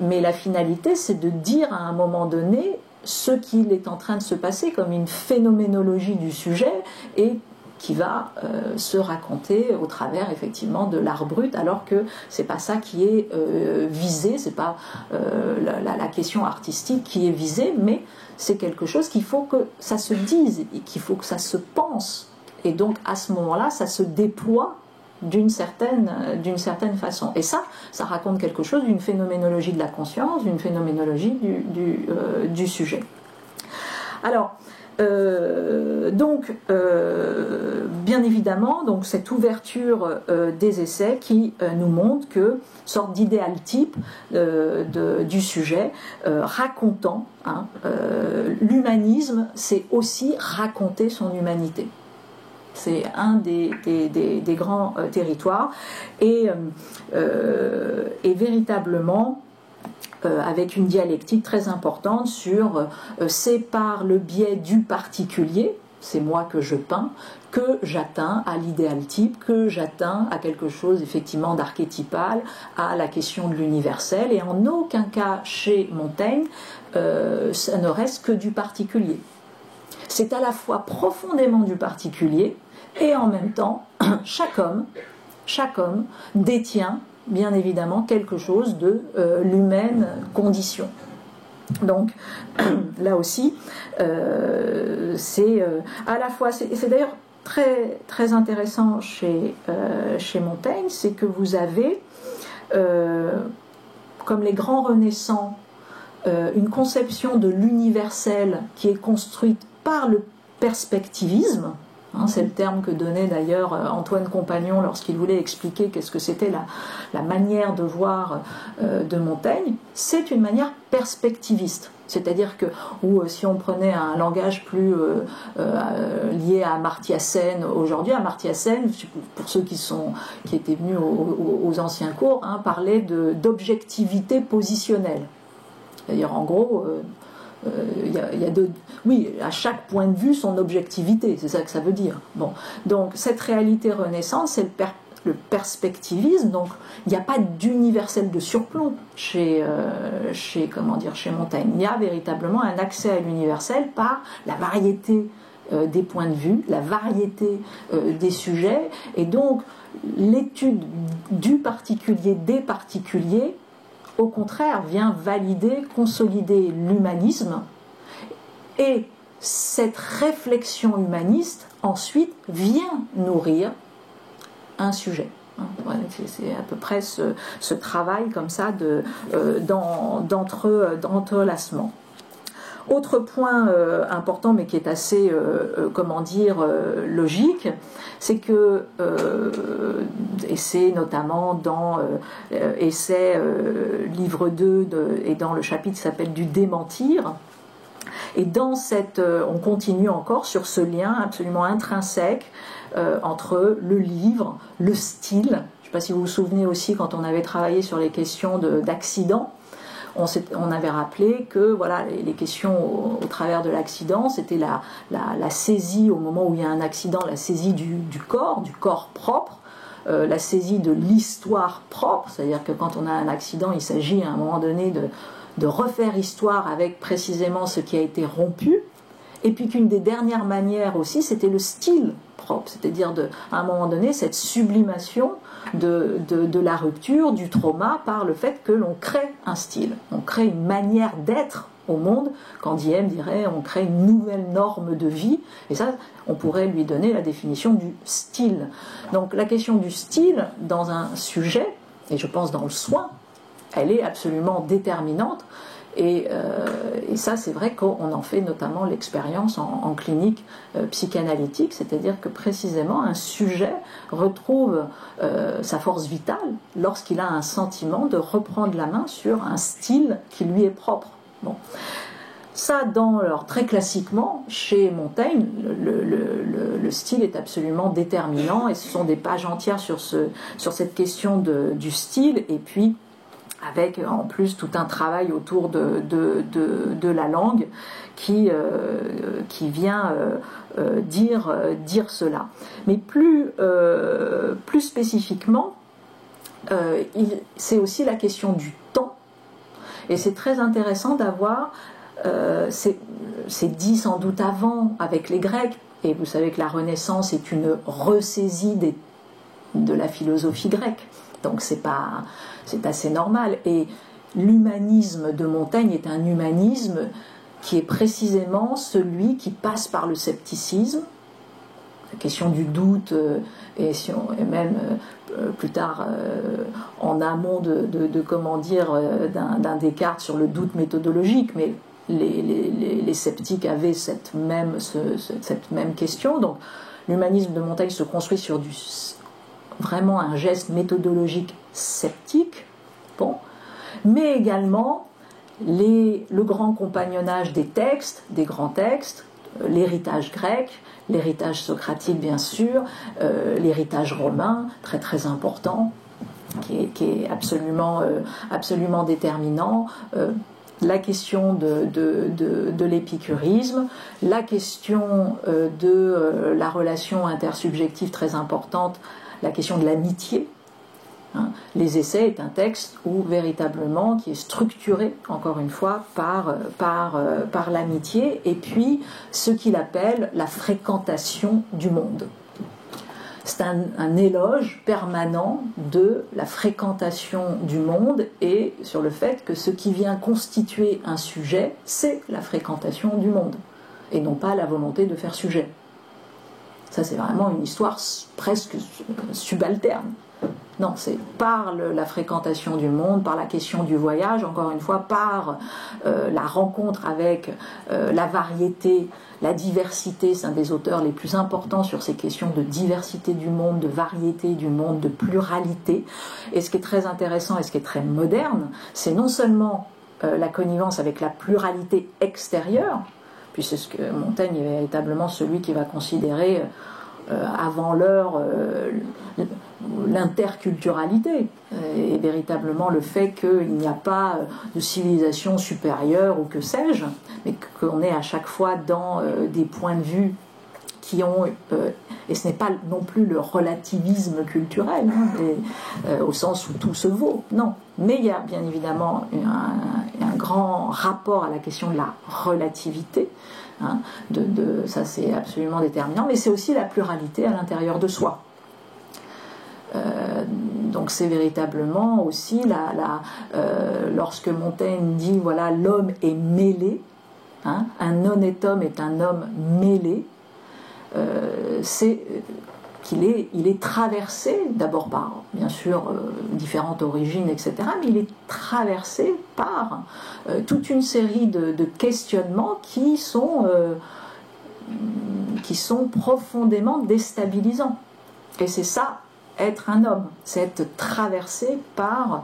mais la finalité c'est de dire à un moment donné ce qu'il est en train de se passer comme une phénoménologie du sujet, et qui va se raconter au travers effectivement de l'art brut, alors que c'est pas ça qui est visé, c'est pas la question artistique qui est visée, mais c'est quelque chose qu'il faut que ça se dise, et qu'il faut que ça se pense, et donc à ce moment-là ça se déploie d'une certaine façon, et ça raconte quelque chose d'une phénoménologie de la conscience, d'une phénoménologie du sujet. Alors bien évidemment, donc cette ouverture des essais qui nous montre que sorte d'idéal type du sujet, racontant, l'humanisme, c'est aussi raconter son humanité. C'est un des grands territoires, et véritablement avec une dialectique très importante sur c'est par le biais du particulier, c'est moi que je peins, que j'atteins à l'idéal type, que j'atteins à quelque chose effectivement d'archétypal, à la question de l'universel, et en aucun cas chez Montaigne ça ne reste que du particulier. C'est à la fois profondément du particulier, et en même temps chaque homme détient bien évidemment quelque chose de l'humaine condition. Donc là aussi c'est à la fois, c'est d'ailleurs très, très intéressant chez Montaigne, c'est que vous avez comme les grands renaissants une conception de l'universel qui est construite par le perspectivisme. C'est le terme que donnait d'ailleurs Antoine Compagnon lorsqu'il voulait expliquer qu'est-ce que c'était la manière de voir de Montaigne. C'est une manière perspectiviste. C'est-à-dire que, ou si on prenait un langage plus lié à Amartya Sen aujourd'hui, Amartya Sen, pour ceux qui étaient venus aux anciens cours, parlait d'objectivité positionnelle. C'est-à-dire en gros... oui, à chaque point de vue son objectivité, c'est ça que ça veut dire. Bon, donc cette réalité renaissante, c'est le perspectivisme. Donc il n'y a pas d'universel de surplomb chez Montaigne. Il y a véritablement un accès à l'universel par la variété des points de vue, la variété des sujets, et donc l'étude du particulier, des particuliers, au contraire, vient valider, consolider l'humanisme, et cette réflexion humaniste ensuite vient nourrir un sujet. Voilà, c'est à peu près ce travail comme ça d'entrelacement. Autre point important, mais qui est assez, logique, c'est que, et c'est notamment dans Essai, livre 2, et dans le chapitre qui s'appelle du démentir, et dans on continue encore sur ce lien absolument intrinsèque entre le livre, le style. Je ne sais pas si vous vous souvenez aussi quand on avait travaillé sur les questions d'accident. On avait rappelé que voilà, les questions au travers de l'accident, c'était la saisie au moment où il y a un accident, la saisie du corps propre, la saisie de l'histoire propre, c'est-à-dire que quand on a un accident, il s'agit à un moment donné de refaire histoire avec précisément ce qui a été rompu, et puis qu'une des dernières manières aussi, c'était le style propre, c'est-à-dire à un moment donné, cette sublimation de la rupture, du trauma, par le fait que l'on crée un style, on crée une manière d'être au monde. Quand Diem dirait on crée une nouvelle norme de vie, et ça on pourrait lui donner la définition du style. Donc la question du style dans un sujet, et je pense dans le soin, elle est absolument déterminante. Et ça, c'est vrai qu'on en fait notamment l'expérience en clinique psychanalytique, c'est-à-dire que précisément un sujet retrouve sa force vitale lorsqu'il a un sentiment de reprendre la main sur un style qui lui est propre. Bon. Ça, alors, très classiquement, chez Montaigne, le style est absolument déterminant, et ce sont des pages entières sur cette question du style, et puis avec en plus tout un travail autour de la langue qui vient dire cela. Mais plus spécifiquement, c'est aussi la question du temps, et c'est très intéressant d'avoir, c'est dit sans doute avant avec les Grecs, et vous savez que la Renaissance est une ressaisie de la philosophie grecque, donc c'est assez normal. Et l'humanisme de Montaigne est un humanisme qui est précisément celui qui passe par le scepticisme, la question du doute, et même plus tard en amont d'un Descartes sur le doute méthodologique, mais les sceptiques avaient cette même question. Donc l'humanisme de Montaigne se construit sur vraiment un geste méthodologique sceptique, bon, mais également le grand compagnonnage des textes, des grands textes, l'héritage grec, l'héritage socratique bien sûr, l'héritage romain, très très important, qui est absolument déterminant, la question de l'épicurisme, la question de la relation intersubjective très importante, la question de l'amitié. Les Essais est un texte où véritablement qui est structuré encore une fois par l'amitié, et puis ce qu'il appelle la fréquentation du monde. C'est un éloge permanent de la fréquentation du monde, et sur le fait que ce qui vient constituer un sujet, c'est la fréquentation du monde, et non pas la volonté de faire sujet. Ça, c'est vraiment une histoire presque subalterne. Non, c'est par la fréquentation du monde, par la question du voyage, encore une fois, par la rencontre avec la variété, la diversité. C'est un des auteurs les plus importants sur ces questions de diversité du monde, de variété du monde, de pluralité. Et ce qui est très intéressant et ce qui est très moderne, c'est non seulement la connivence avec la pluralité extérieure, puisque Montaigne est véritablement celui qui va considérer avant l'heure l'interculturalité, et véritablement le fait qu'il n'y a pas de civilisation supérieure ou que sais-je, mais qu'on est à chaque fois dans des points de vue qui ont, et ce n'est pas non plus le relativisme culturel, au sens où tout se vaut, non, mais il y a bien évidemment un grand rapport à la question de la relativité, ça c'est absolument déterminant, mais c'est aussi la pluralité à l'intérieur de soi. Donc c'est véritablement aussi lorsque Montaigne dit voilà, l'homme est mêlé, hein, un honnête homme est un homme mêlé, c'est qu'il est traversé, d'abord par, bien sûr, différentes origines, etc., mais il est traversé par toute une série de questionnements qui sont profondément déstabilisants. Et c'est ça, être un homme, c'est être traversé par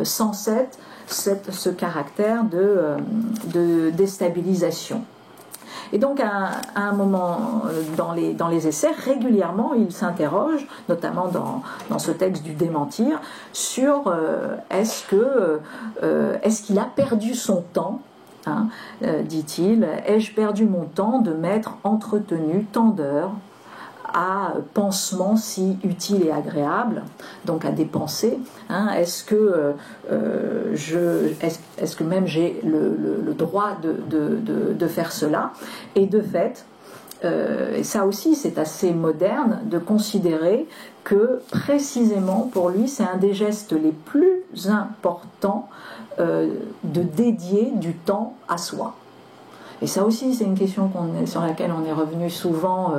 sans cesse ce caractère de déstabilisation. Et donc à un moment dans les essais, régulièrement il s'interroge, notamment dans ce texte du démentir, sur est-ce qu'il a perdu son temps, hein, dit-il, ai-je perdu mon temps de m'être entretenu tant d'heures à pansements si utiles et agréables, donc à des pensées, hein, est-ce que même j'ai le droit de faire cela, et de fait, et ça aussi c'est assez moderne, de considérer que précisément pour lui c'est un des gestes les plus importants de dédier du temps à soi. Et ça aussi c'est une question sur laquelle on est revenu souvent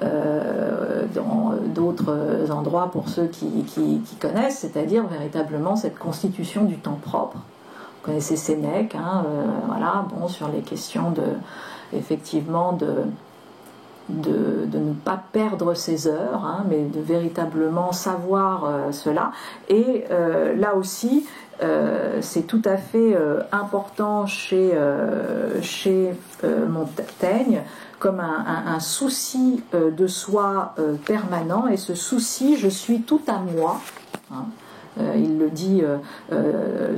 dans d'autres endroits pour ceux qui connaissent, c'est-à-dire véritablement cette constitution du temps propre. Vous connaissez Sénèque, hein, voilà, bon, sur les questions effectivement de ne pas perdre ses heures, hein, mais de véritablement savoir cela. Et là aussi, c'est tout à fait important chez Montaigne, comme un souci de soi permanent, et ce souci, je suis tout à moi, hein, il le dit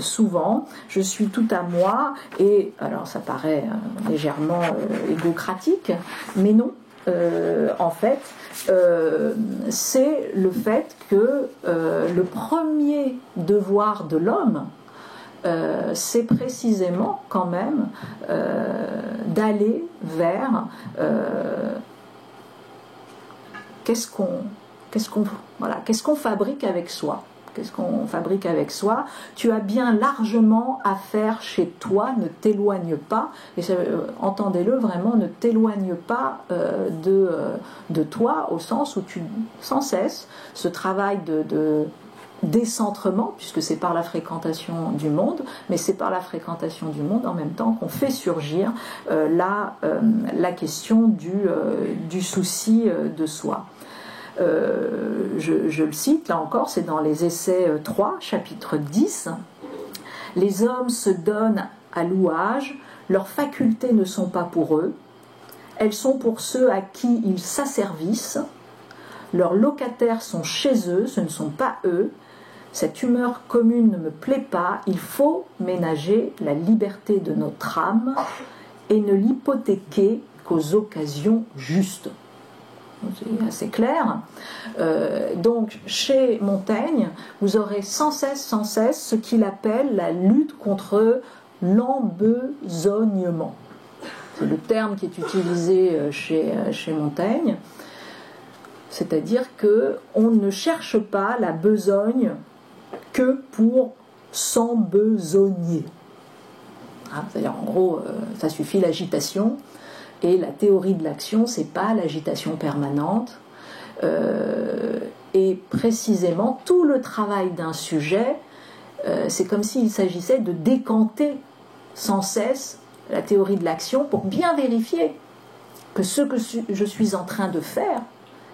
souvent, je suis tout à moi, et alors ça paraît légèrement égocratique, mais non, en fait, c'est le fait que le premier devoir de l'homme, c'est précisément quand même d'aller vers qu'est-ce qu'on fabrique avec soi. Qu'est-ce qu'on fabrique avec soi? Tu as bien largement à faire chez toi, ne t'éloigne pas, et entendez-le vraiment, ne t'éloigne pas de toi, au sens où tu, sans cesse, ce travail de décentrement, puisque c'est par la fréquentation du monde, mais c'est par la fréquentation du monde en même temps qu'on fait surgir la question du souci de soi. Je le cite, là encore, c'est dans les Essais 3, chapitre 10. Les hommes se donnent à louage, leurs facultés ne sont pas pour eux, elles sont pour ceux à qui ils s'asservissent, leurs locataires sont chez eux, ce ne sont pas eux. Cette humeur commune ne me plaît pas, il faut ménager la liberté de notre âme et ne l'hypothéquer qu'aux occasions justes. C'est assez clair. Donc chez Montaigne, vous aurez sans cesse ce qu'il appelle la lutte contre l'embesognement. C'est le terme qui est utilisé chez Montaigne, c'est-à-dire qu'on ne cherche pas la besogne que pour s'embesogner. Hein, c'est-à-dire en gros, ça suffit l'agitation. Et la théorie de l'action, c'est pas l'agitation permanente. Et précisément, tout le travail d'un sujet, c'est comme s'il s'agissait de décanter sans cesse la théorie de l'action pour bien vérifier que ce que je suis en train de faire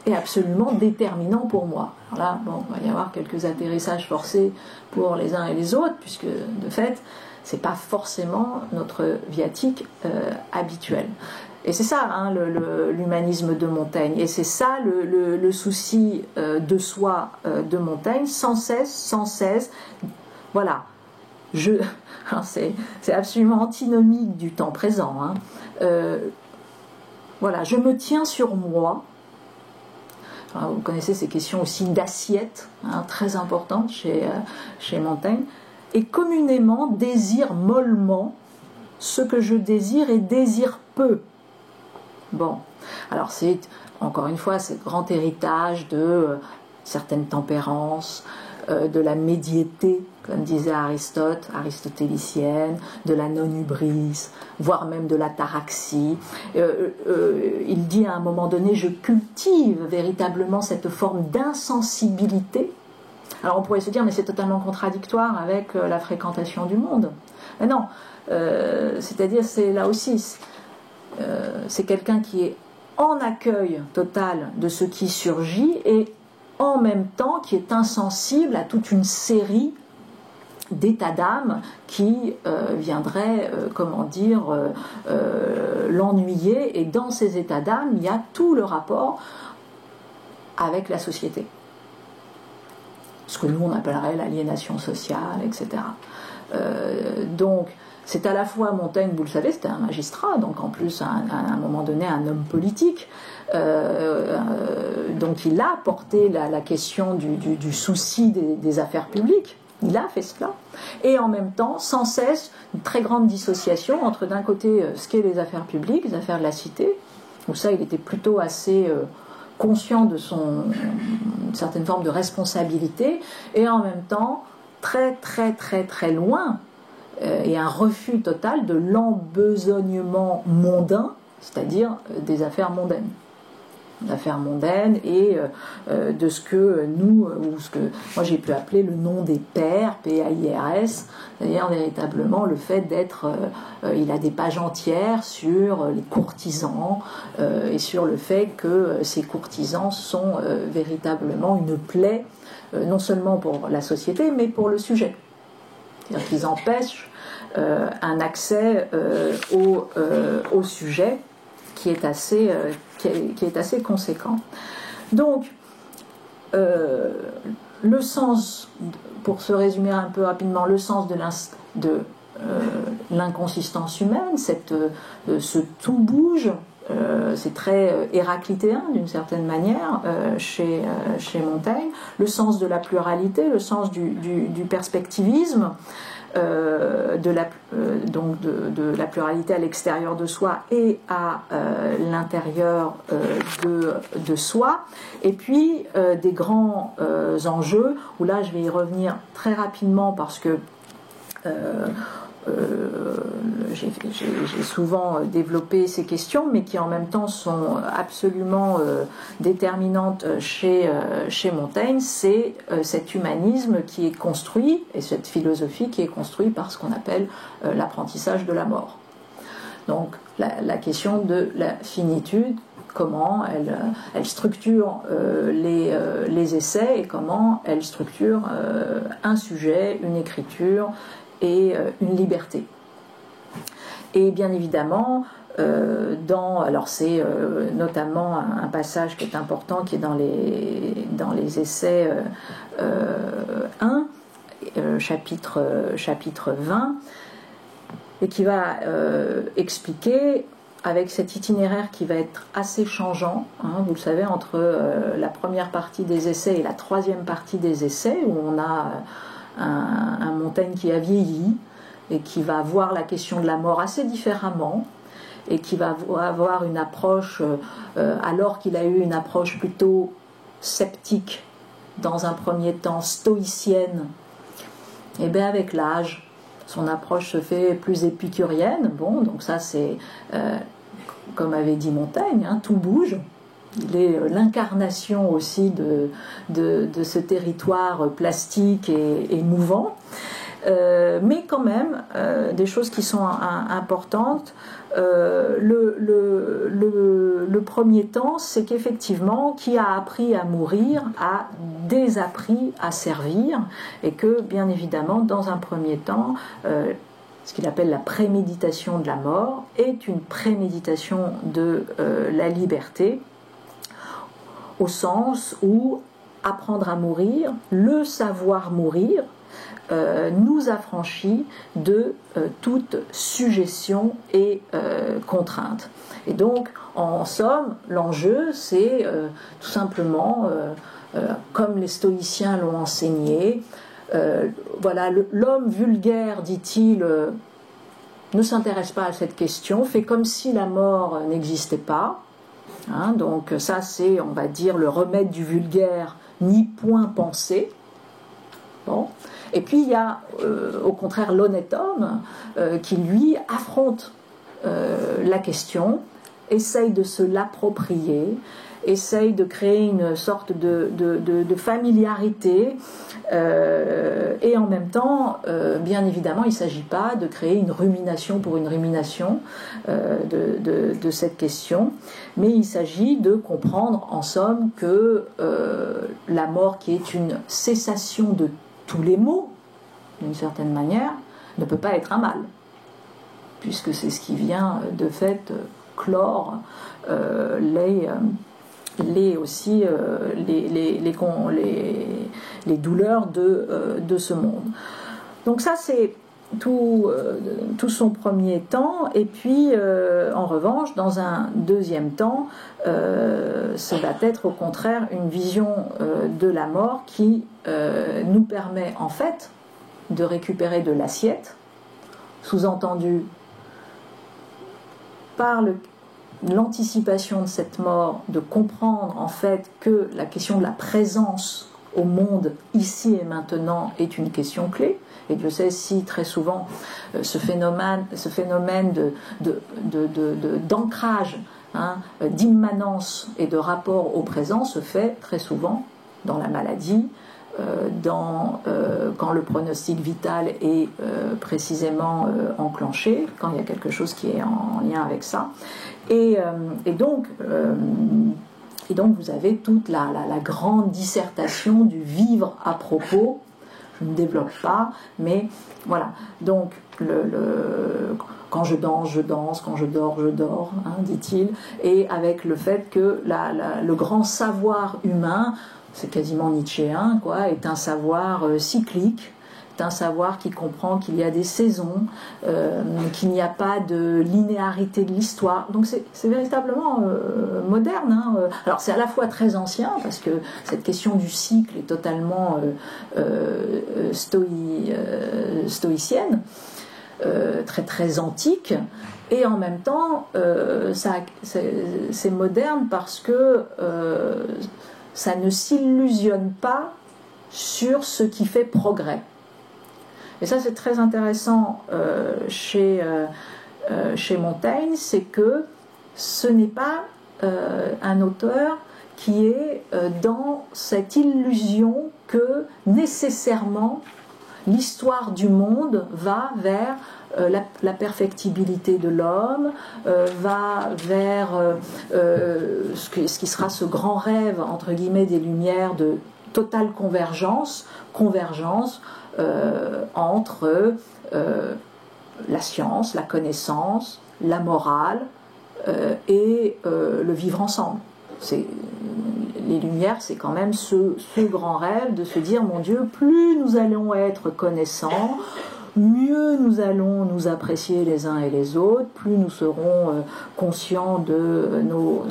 est absolument déterminant pour moi. Alors là, bon, il va y avoir quelques atterrissages forcés pour les uns et les autres, puisque de fait, c'est pas forcément notre viatique habituelle. Et c'est ça, hein, l'humanisme de Montaigne. Et c'est ça le souci de soi de Montaigne, sans cesse. Voilà. C'est absolument antinomique du temps présent. Hein. Voilà, je me tiens sur moi. Alors, vous connaissez ces questions aussi d'assiette, hein, très importantes chez Montaigne. Et communément désire mollement ce que je désire et désire peu. Bon, alors c'est encore une fois ce grand héritage de certaines tempérances, de la médiété, comme disait Aristote, aristotélicienne, de la non-hubris, voire même de l'ataraxie. Il dit à un moment donné, je cultive véritablement cette forme d'insensibilité. Alors on pourrait se dire, mais c'est totalement contradictoire avec la fréquentation du monde. Mais non, c'est-à-dire, c'est là aussi, c'est quelqu'un qui est en accueil total de ce qui surgit et en même temps qui est insensible à toute une série d'états d'âme qui viendraient, l'ennuyer. Et dans ces états d'âme, il y a tout le rapport avec la société. Ce que nous, on appellerait l'aliénation sociale, etc. Donc, c'est à la fois Montaigne, vous le savez, c'était un magistrat, donc en plus, à un moment donné, un homme politique. Donc, il a porté la question du souci des affaires publiques. Il a fait cela. Et en même temps, sans cesse, une très grande dissociation entre, d'un côté, ce qu'est les affaires publiques, les affaires de la cité, où ça, il était plutôt assez conscient de une certaine forme de responsabilité, et en même temps, très, très, très, très loin, et un refus total de l'embesognement mondain, c'est-à-dire des affaires mondaines. D'affaires mondaines et de ce que nous, ou ce que moi j'ai pu appeler le nom des pairs, P-A-I-R-S, c'est-à-dire véritablement le fait d'être, il a des pages entières sur les courtisans et sur le fait que ces courtisans sont véritablement une plaie, non seulement pour la société, mais pour le sujet. C'est-à-dire qu'ils empêchent un accès au sujet qui est assez conséquent. Donc, le sens, pour se résumer un peu rapidement, le sens de l'inconsistance humaine, ce tout bouge, c'est très héraclitéen d'une certaine manière chez Montaigne, le sens de la pluralité, le sens du perspectivisme, donc de la pluralité à l'extérieur de soi et à l'intérieur de soi, et puis des grands enjeux, où là je vais y revenir très rapidement parce que j'ai souvent développé ces questions, mais qui en même temps sont absolument déterminantes chez Montaigne. C'est cet humanisme qui est construit, et cette philosophie qui est construite par ce qu'on appelle l'apprentissage de la mort. Donc la question de la finitude, comment elle structure les essais, et comment elle structure un sujet, une écriture et une liberté. Et bien évidemment, alors c'est notamment un passage qui est important, qui est dans les essais 1, chapitre 20, et qui va expliquer, avec cet itinéraire qui va être assez changeant, vous le savez, entre la première partie des essais et la troisième partie des essais, où on a un Montaigne qui a vieilli et qui va voir la question de la mort assez différemment, et qui va avoir une approche, alors qu'il a eu une approche plutôt sceptique dans un premier temps, stoïcienne, et bien avec l'âge, son approche se fait plus épicurienne. Bon, donc ça c'est, comme avait dit Montaigne, tout bouge. Il est l'incarnation aussi de ce territoire plastique et mouvant. Mais quand même, des choses qui sont importantes. Le premier temps, c'est qu'effectivement, qui a appris à mourir a désappris à servir, et que, bien évidemment, dans un premier temps, ce qu'il appelle la préméditation de la mort est une préméditation de la liberté, au sens où apprendre à mourir, le savoir mourir, nous affranchit de toute suggestion et contrainte. Et donc, en somme, l'enjeu, c'est tout simplement, comme les stoïciens l'ont enseigné, voilà, l'homme vulgaire, dit-il, ne s'intéresse pas à cette question, fait comme si la mort n'existait pas. Donc ça, c'est, on va dire, le remède du vulgaire, ni point pensé. Bon. Et puis il y a au contraire l'honnête homme qui lui affronte la question, essaye de se l'approprier, essaye de créer une sorte de familiarité, et en même temps, bien évidemment, il ne s'agit pas de créer une rumination pour une rumination de cette question, mais il s'agit de comprendre en somme que la mort, qui est une cessation de tous les maux, d'une certaine manière, ne peut pas être un mal, puisque c'est ce qui vient de fait clore les douleurs de ce monde. Donc ça c'est tout son premier temps, et puis en revanche dans un deuxième temps ça va être au contraire une vision de la mort qui nous permet en fait de récupérer de l'assiette, sous-entendu par l'anticipation de cette mort, de comprendre en fait que la question de la présence au monde ici et maintenant est une question clé. Et Dieu sait si très souvent ce phénomène d'ancrage, d'immanence et de rapport au présent se fait très souvent dans la maladie, quand le pronostic vital est précisément enclenché, quand il y a quelque chose qui est en lien avec ça. Et donc vous avez toute la grande dissertation du vivre à propos. Je ne développe pas, mais voilà. Donc quand je danse, je danse, quand je dors, dit-il. Et avec le fait que le grand savoir humain, c'est quasiment nietzschéen, quoi, est un savoir cyclique, est un savoir qui comprend qu'il y a des saisons, qu'il n'y a pas de linéarité de l'histoire. Donc c'est véritablement moderne. Alors c'est à la fois très ancien, parce que cette question du cycle est totalement stoïcienne, très très antique, et en même temps c'est moderne parce que ça ne s'illusionne pas sur ce qui fait progrès. Et ça c'est très intéressant chez Montaigne, c'est que ce n'est pas un auteur qui est dans cette illusion que nécessairement l'histoire du monde va vers la perfectibilité de l'homme, va vers ce qui sera ce grand rêve entre guillemets des Lumières de totale convergence entre la science, la connaissance, la morale et le vivre ensemble. Les Lumières, c'est quand même ce grand rêve de se dire, mon Dieu, plus nous allons être connaissants, mieux nous allons nous apprécier les uns et les autres, plus nous serons conscients de nos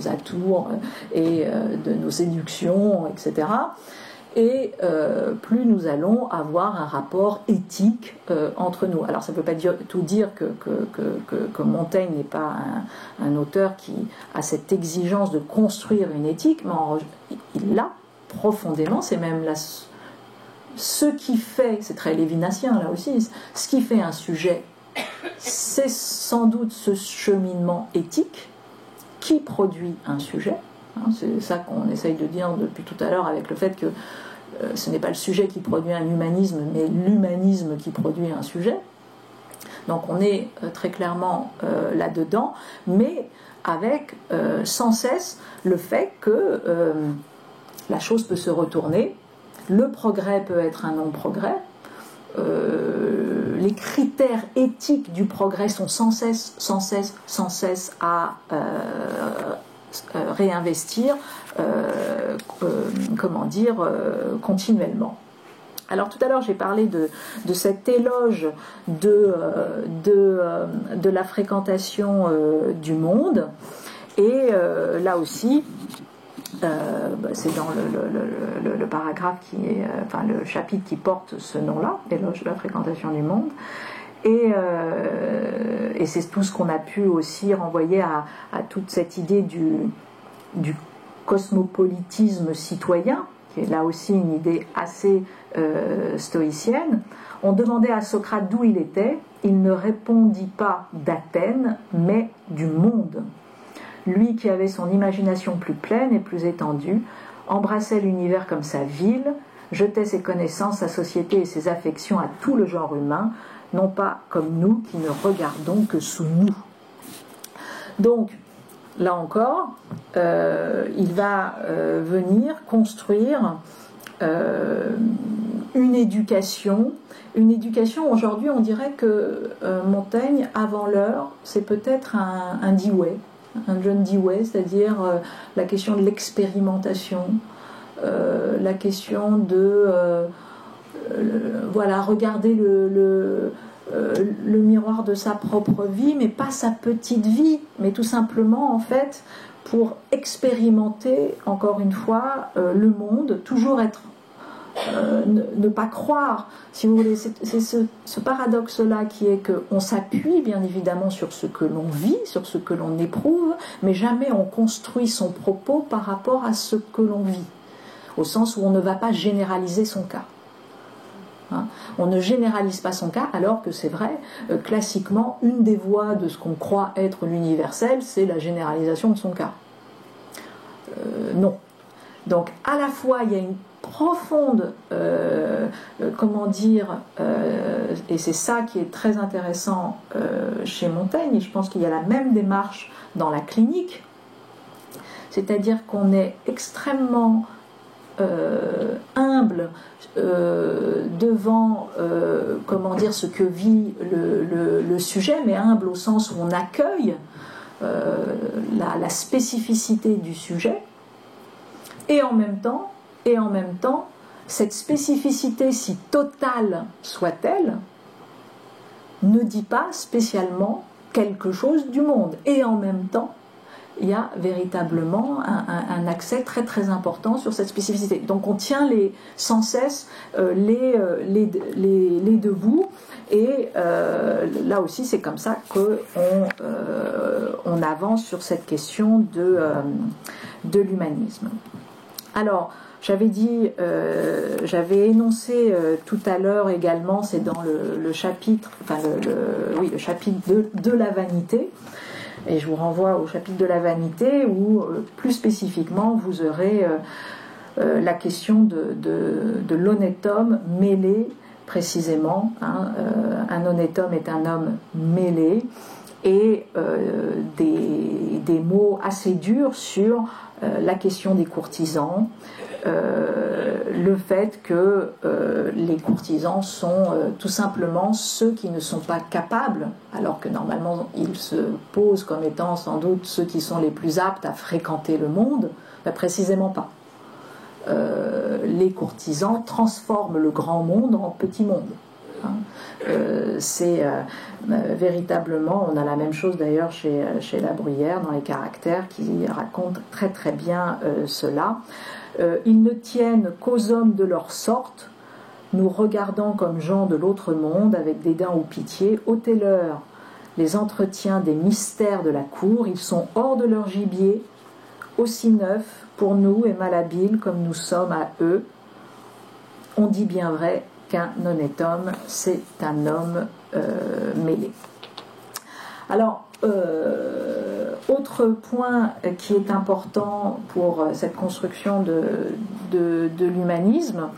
atours et de nos séductions, etc. Et plus nous allons avoir un rapport éthique entre nous. Alors ça ne veut pas tout dire que Montaigne n'est pas un auteur qui a cette exigence de construire une éthique, mais il l'a profondément, c'est même ce qui fait, c'est très lévinassien là aussi, ce qui fait un sujet, c'est sans doute ce cheminement éthique qui produit un sujet. C'est ça qu'on essaye de dire depuis tout à l'heure avec le fait que ce n'est pas le sujet qui produit un humanisme, mais l'humanisme qui produit un sujet. Donc on est très clairement là-dedans, mais avec sans cesse le fait que la chose peut se retourner, le progrès peut être un non-progrès, les critères éthiques du progrès sont sans cesse à réinvestir, continuellement. Alors tout à l'heure j'ai parlé de cet éloge de la fréquentation du monde, et là aussi c'est dans le paragraphe le chapitre qui porte ce nom-là, éloge de la fréquentation du monde. Et c'est tout ce qu'on a pu aussi renvoyer à toute cette idée du cosmopolitisme citoyen qui est là aussi une idée assez stoïcienne. On demandait à Socrate d'où il était, il ne répondit pas d'Athènes, mais du monde. Lui qui avait son imagination plus pleine et plus étendue, embrassait l'univers comme sa ville, jetait ses connaissances, sa société et ses affections à tout le genre humain, non pas comme nous qui ne regardons que sous nous. Donc, là encore, il va venir construire une éducation. Une éducation, aujourd'hui, on dirait que Montaigne, avant l'heure, c'est peut-être un Dewey, un John Dewey, c'est-à-dire la question de l'expérimentation, la question de regarder le miroir de sa propre vie, mais pas sa petite vie, mais tout simplement en fait pour expérimenter encore une fois le monde, toujours être ne pas croire, si vous voulez, c'est ce paradoxe-là qui est qu'on s'appuie bien évidemment sur ce que l'on vit, sur ce que l'on éprouve, mais jamais on construit son propos par rapport à ce que l'on vit, au sens où on ne va pas généraliser son cas. On ne généralise pas son cas, alors que c'est vrai, classiquement, une des voies de ce qu'on croit être l'universel, c'est la généralisation de son cas. Non. Donc, à la fois, il y a une profonde, et c'est ça qui est très intéressant chez Montaigne, et je pense qu'il y a la même démarche dans la clinique, c'est-à-dire qu'on est extrêmement humble devant ce que vit le sujet, mais humble au sens où on accueille la spécificité du sujet, et en même temps, cette spécificité, si totale soit-elle, ne dit pas spécialement quelque chose du monde. Et en même temps, il y a véritablement un accès très très important sur cette spécificité. Donc on tient sans cesse les deux bouts, et là aussi c'est comme ça qu'on avance sur cette question de l'humanisme. Alors, j'avais énoncé tout à l'heure également, c'est dans le chapitre, le chapitre de la vanité, et je vous renvoie au chapitre de la vanité où, plus spécifiquement, vous aurez la question de l'honnête homme mêlé, précisément. Un honnête homme est un homme mêlé, et des mots assez durs sur la question des courtisans, le fait que les courtisans sont tout simplement ceux qui ne sont pas capables, alors que normalement ils se posent comme étant sans doute ceux qui sont les plus aptes à fréquenter le monde, ben précisément pas. Les courtisans transforment le grand monde en petit monde. C'est véritablement, on a la même chose d'ailleurs chez La Bruyère dans les caractères, qui raconte très très bien cela. Ils ne tiennent qu'aux hommes de leur sorte, nous regardant comme gens de l'autre monde avec dédain ou pitié, ôtez-leur les entretiens des mystères de la cour, ils sont hors de leur gibier, aussi neufs pour nous et malhabiles comme nous sommes à eux. On dit bien vrai qu'un honnête homme, c'est un homme mêlé. Alors, autre point qui est important pour cette construction de l'humanisme,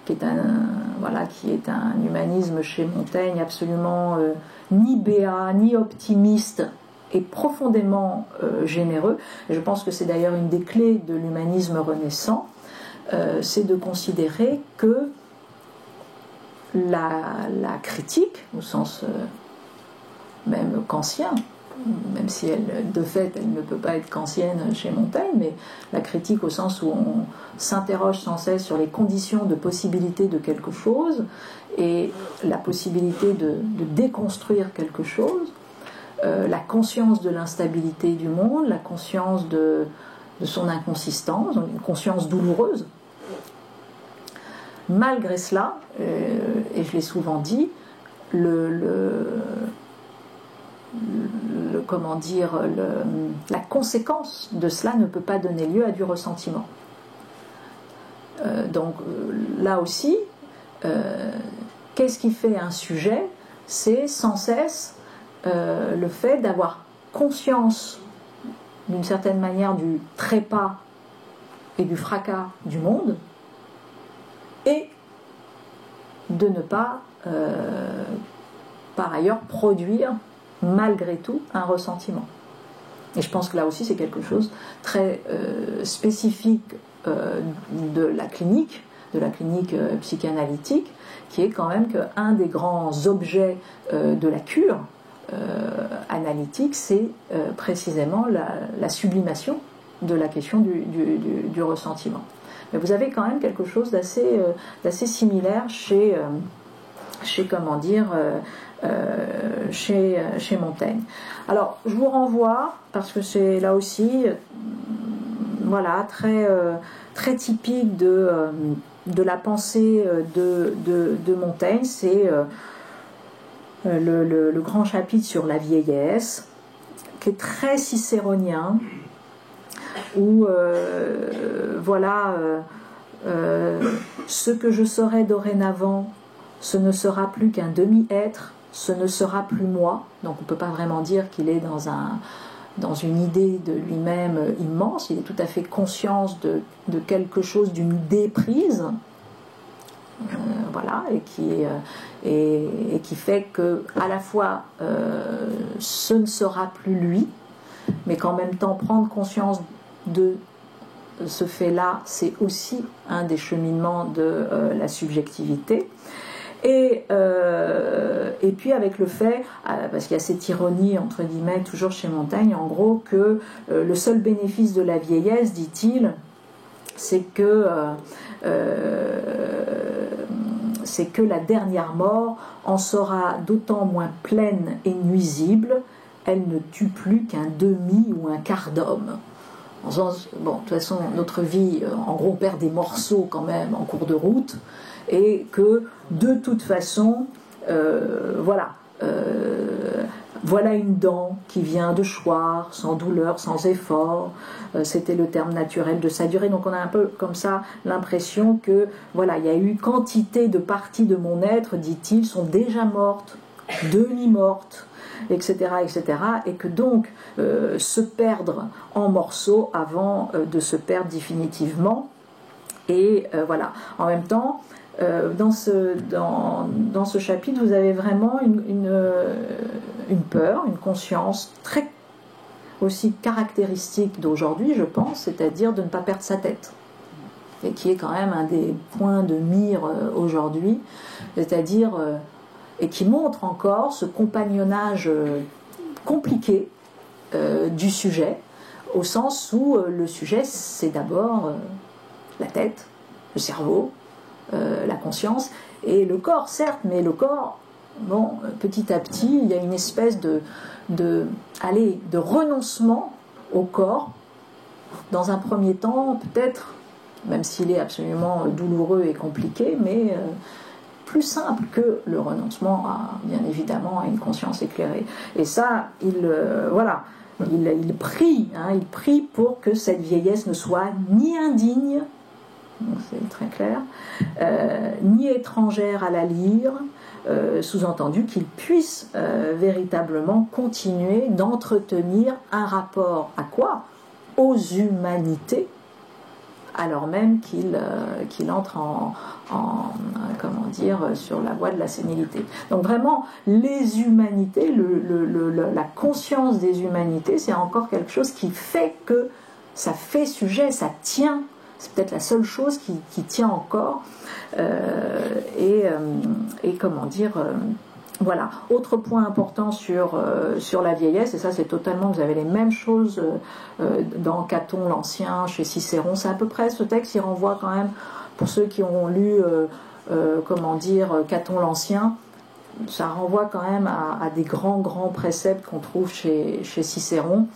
qui est un humanisme chez Montaigne absolument ni béat, ni optimiste, et profondément généreux. Et je pense que c'est d'ailleurs une des clés de l'humanisme renaissant, c'est de considérer que la critique, au sens même kantien, même si de fait elle ne peut pas être kantienne chez Montaigne, mais la critique au sens où on s'interroge sans cesse sur les conditions de possibilité de quelque chose et la possibilité de déconstruire quelque chose, la conscience de l'instabilité du monde, la conscience de son inconsistance, une conscience douloureuse. Malgré cela, et je l'ai souvent dit, la conséquence de cela ne peut pas donner lieu à du ressentiment. Donc là aussi, qu'est-ce qui fait un sujet? C'est sans cesse le fait d'avoir conscience d'une certaine manière du trépas et du fracas du monde, et de ne pas par ailleurs produire malgré tout un ressentiment. Et je pense que là aussi c'est quelque chose très spécifique de la clinique psychanalytique, qui est quand même qu'un des grands objets de la cure analytique, c'est précisément la sublimation de la question du ressentiment. Mais vous avez quand même quelque chose d'assez similaire chez Montaigne. Alors, je vous renvoie, parce que c'est là aussi voilà, très typique de la pensée de Montaigne, c'est le grand chapitre sur la vieillesse, qui est très cicéronien, où ce que je serai dorénavant, ce ne sera plus qu'un demi-être, ce ne sera plus moi. Donc on ne peut pas vraiment dire qu'il est dans une idée de lui-même immense, il est tout à fait conscient de quelque chose, d'une déprise, voilà, et qui fait que à la fois ce ne sera plus lui, mais qu'en même temps prendre conscience de ce fait-là, c'est aussi un des cheminements de la subjectivité. Et puis avec le fait, parce qu'il y a cette ironie entre guillemets toujours chez Montaigne, en gros, que le seul bénéfice de la vieillesse, dit-il, c'est que la dernière mort en sera d'autant moins pleine et nuisible, elle ne tue plus qu'un demi ou un quart d'homme. Bon, de toute façon, notre vie, en gros, on perd des morceaux quand même en cours de route, et que de toute façon, voilà une dent qui vient de choir, sans douleur, sans effort. C'était le terme naturel de sa durée. Donc on a un peu comme ça l'impression que voilà, il y a eu quantité de parties de mon être, dit-il, sont déjà mortes, demi-mortes, etc., et que donc se perdre en morceaux avant de se perdre définitivement. Et voilà. En même temps, dans ce chapitre, vous avez vraiment une peur, une conscience très aussi caractéristique d'aujourd'hui, je pense, c'est-à-dire de ne pas perdre sa tête, et qui est quand même un des points de mire aujourd'hui, c'est-à-dire et qui montre encore ce compagnonnage compliqué du sujet, au sens où le sujet c'est d'abord la tête, le cerveau, la conscience et le corps, certes, mais le corps, bon, petit à petit, il y a une espèce de renoncement au corps, dans un premier temps, peut-être, même s'il est absolument douloureux et compliqué, mais plus simple que le renoncement bien évidemment à une conscience éclairée. Et ça, il prie pour que cette vieillesse ne soit ni indigne, donc c'est très clair, ni étrangère à la lyre, sous-entendu qu'il puisse véritablement continuer d'entretenir un rapport à quoi? Aux humanités, alors même qu'il entre sur la voie de la sénilité. Donc vraiment, les humanités, la conscience des humanités, c'est encore quelque chose qui fait que ça fait sujet, ça tient. C'est peut-être la seule chose qui tient encore. Voilà. Autre point important sur la vieillesse, et ça c'est totalement, vous avez les mêmes choses dans Caton l'Ancien, chez Cicéron, c'est à peu près, ce texte il renvoie quand même, pour ceux qui ont lu Caton l'Ancien, ça renvoie quand même à des grands préceptes qu'on trouve chez Cicéron,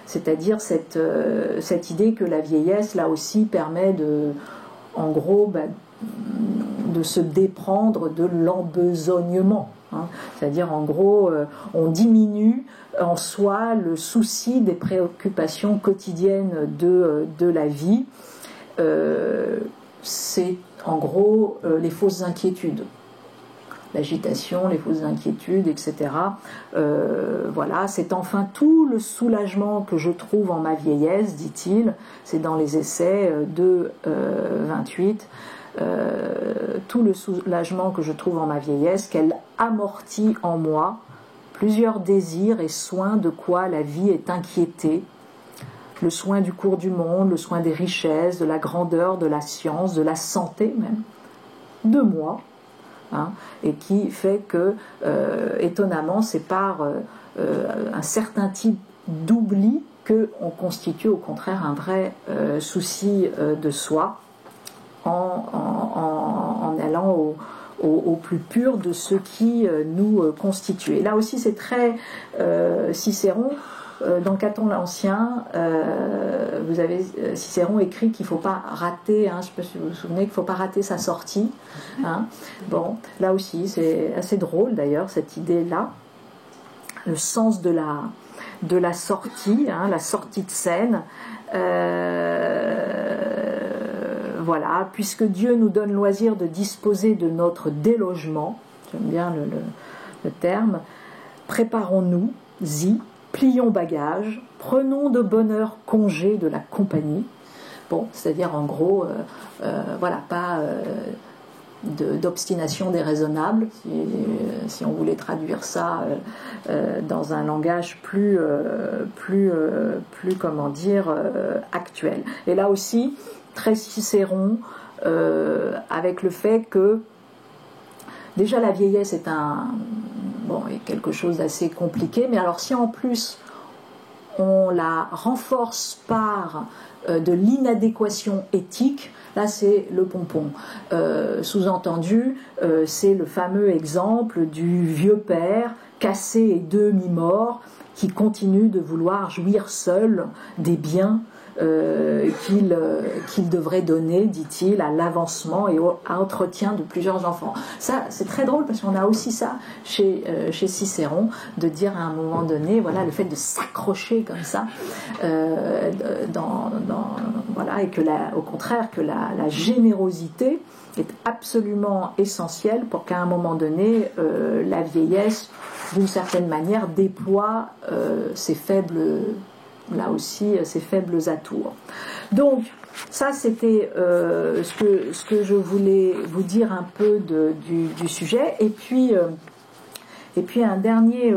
c'est-à-dire cette idée que la vieillesse là aussi permet de se déprendre de l'embesognement. C'est-à-dire en gros on diminue en soi le souci des préoccupations quotidiennes de la vie. C'est en gros les fausses inquiétudes. L'agitation, les fausses inquiétudes, etc. Voilà, c'est enfin tout le soulagement que je trouve en ma vieillesse, dit-il, c'est dans les essais 2-28, tout le soulagement que je trouve en ma vieillesse, qu'elle amortit en moi plusieurs désirs et soins de quoi la vie est inquiétée, le soin du cours du monde, le soin des richesses, de la grandeur, de la science, de la santé même, de moi, et qui fait que, étonnamment, c'est par un certain type d'oubli qu'on constitue au contraire un vrai souci de soi en allant au plus pur de ce qui nous constitue. Et là aussi, c'est très Cicéron. Dans Caton l'Ancien, vous avez Cicéron écrit qu'il ne faut pas rater, je ne sais pas si vous vous souvenez, qu'il ne faut pas rater sa sortie. Bon, là aussi, c'est assez drôle d'ailleurs, cette idée-là. Le sens de la sortie, la sortie de scène. Voilà, puisque Dieu nous donne loisir de disposer de notre délogement, j'aime bien le terme, préparons-nous-y, plions bagages, prenons de bonne heure congé de la compagnie. Bon, c'est-à-dire en gros, voilà, pas d'obstination déraisonnable, si on voulait traduire ça dans un langage plus comment dire, actuel. Et là aussi, très Cicéron, avec le fait que déjà la vieillesse est quelque chose d'assez compliqué, mais alors si en plus on la renforce par de l'inadéquation éthique, là c'est le pompon. Sous-entendu, c'est le fameux exemple du vieux père cassé et demi-mort qui continue de vouloir jouir seul des biens qu'il devrait donner, dit-il, à l'avancement et à l'entretien de plusieurs enfants. Ça, c'est très drôle parce qu'on a aussi ça chez Cicéron, de dire à un moment donné, voilà, le fait de s'accrocher comme ça, voilà, et que au contraire, que la générosité est absolument essentielle pour qu'à un moment donné, la vieillesse, d'une certaine manière, déploie ses faibles atours. Donc, ça c'était ce que je voulais vous dire un peu du sujet. Et puis un dernier,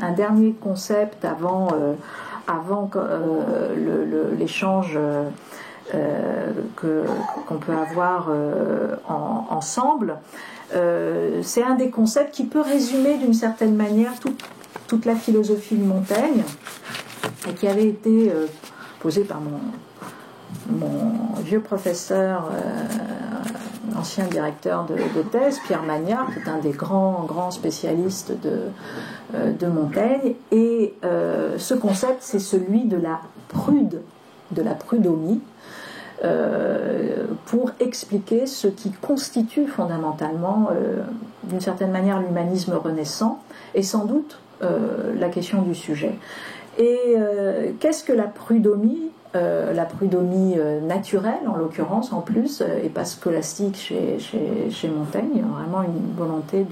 un dernier concept avant l'échange qu'on peut avoir ensemble. C'est un des concepts qui peut résumer d'une certaine manière toute la philosophie de Montaigne, et qui avait été posée par mon vieux professeur, ancien directeur de thèse, Pierre Magnard, qui est un des grands spécialistes de Montaigne. Et ce concept, c'est celui de la prud'homie, pour expliquer ce qui constitue fondamentalement, d'une certaine manière, l'humanisme renaissant, et sans doute la question du sujet. Et qu'est-ce que la prud'homie naturelle, en l'occurrence, en plus, et pas scolastique chez Montaigne? Il y a vraiment une volonté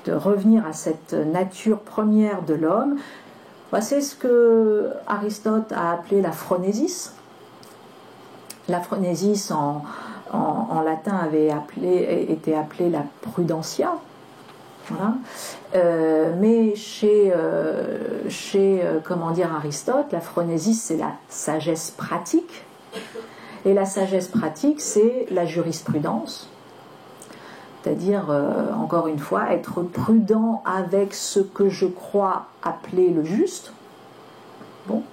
de revenir à cette nature première de l'homme. C'est ce que Aristote a appelé la phronésis. La phronésis en latin avait été appelée la prudentia. Voilà. Mais chez Aristote, la phronésis, c'est la sagesse pratique, et la sagesse pratique, c'est la jurisprudence, c'est-à-dire, encore une fois, être prudent avec ce que je crois appeler le juste. Bon,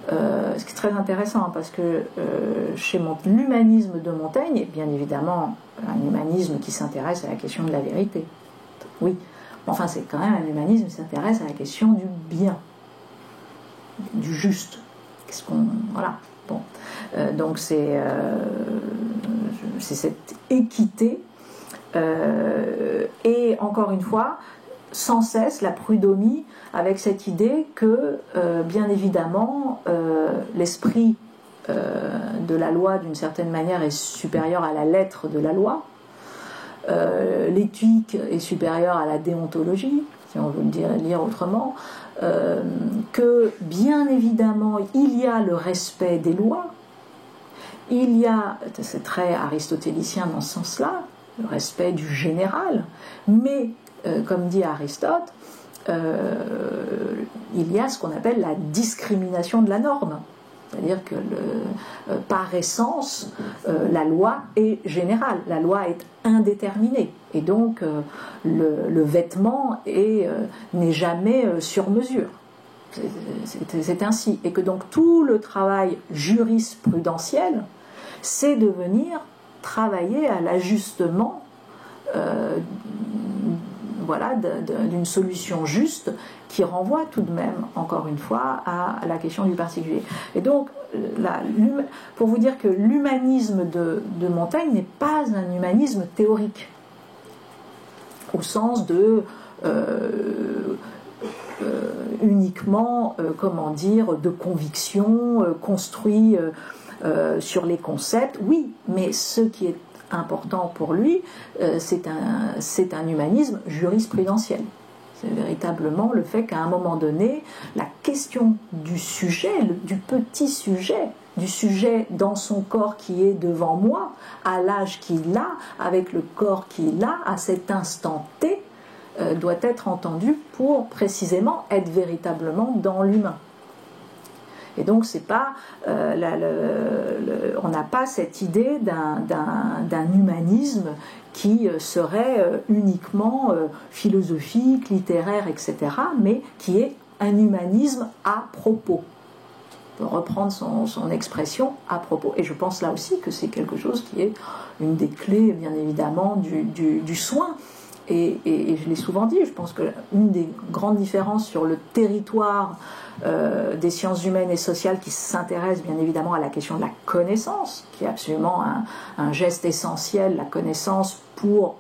ce qui est très intéressant, parce que chez l'humanisme de Montaigne, et bien évidemment un humanisme qui s'intéresse à la question de la vérité, oui, enfin c'est quand même un humanisme qui s'intéresse à la question du bien, du juste. Voilà. Bon, donc c'est cette équité, et encore une fois, sans cesse la prud'homie, avec cette idée que bien évidemment l'esprit de la loi, d'une certaine manière, est supérieure à la lettre de la loi. L'éthique est supérieure à la déontologie, si on veut le lire autrement. Que, bien évidemment, il y a le respect des lois. Il y a, c'est très aristotélicien dans ce sens-là, le respect du général. Mais, comme dit Aristote, il y a ce qu'on appelle la discrimination de la norme. C'est-à-dire que par essence, la loi est générale, la loi est indéterminée. Et donc, le vêtement n'est jamais sur mesure. C'est ainsi. Et que donc tout le travail jurisprudentiel, c'est de venir travailler à l'ajustement d'une solution juste qui renvoie tout de même, encore une fois, à la question du particulier. Et donc, pour vous dire que l'humanisme de Montaigne n'est pas un humanisme théorique, au sens de uniquement, de conviction, construit sur les concepts. Oui, mais ce qui est important pour lui, c'est un humanisme jurisprudentiel. C'est véritablement le fait qu'à un moment donné, la question du sujet, du petit sujet, du sujet dans son corps qui est devant moi, à l'âge qu'il a, avec le corps qu'il a, à cet instant T, doit être entendu pour précisément être véritablement dans l'humain. Et donc c'est pas, on n'a pas cette idée d'un humanisme qui serait uniquement philosophique, littéraire, etc., mais qui est un humanisme à propos. On peut reprendre son expression à propos. Et je pense là aussi que c'est quelque chose qui est une des clés, bien évidemment, du soin. Et je l'ai souvent dit, je pense qu'une des grandes différences sur le territoire des sciences humaines et sociales qui s'intéressent bien évidemment à la question de la connaissance, qui est absolument un geste essentiel, la connaissance pour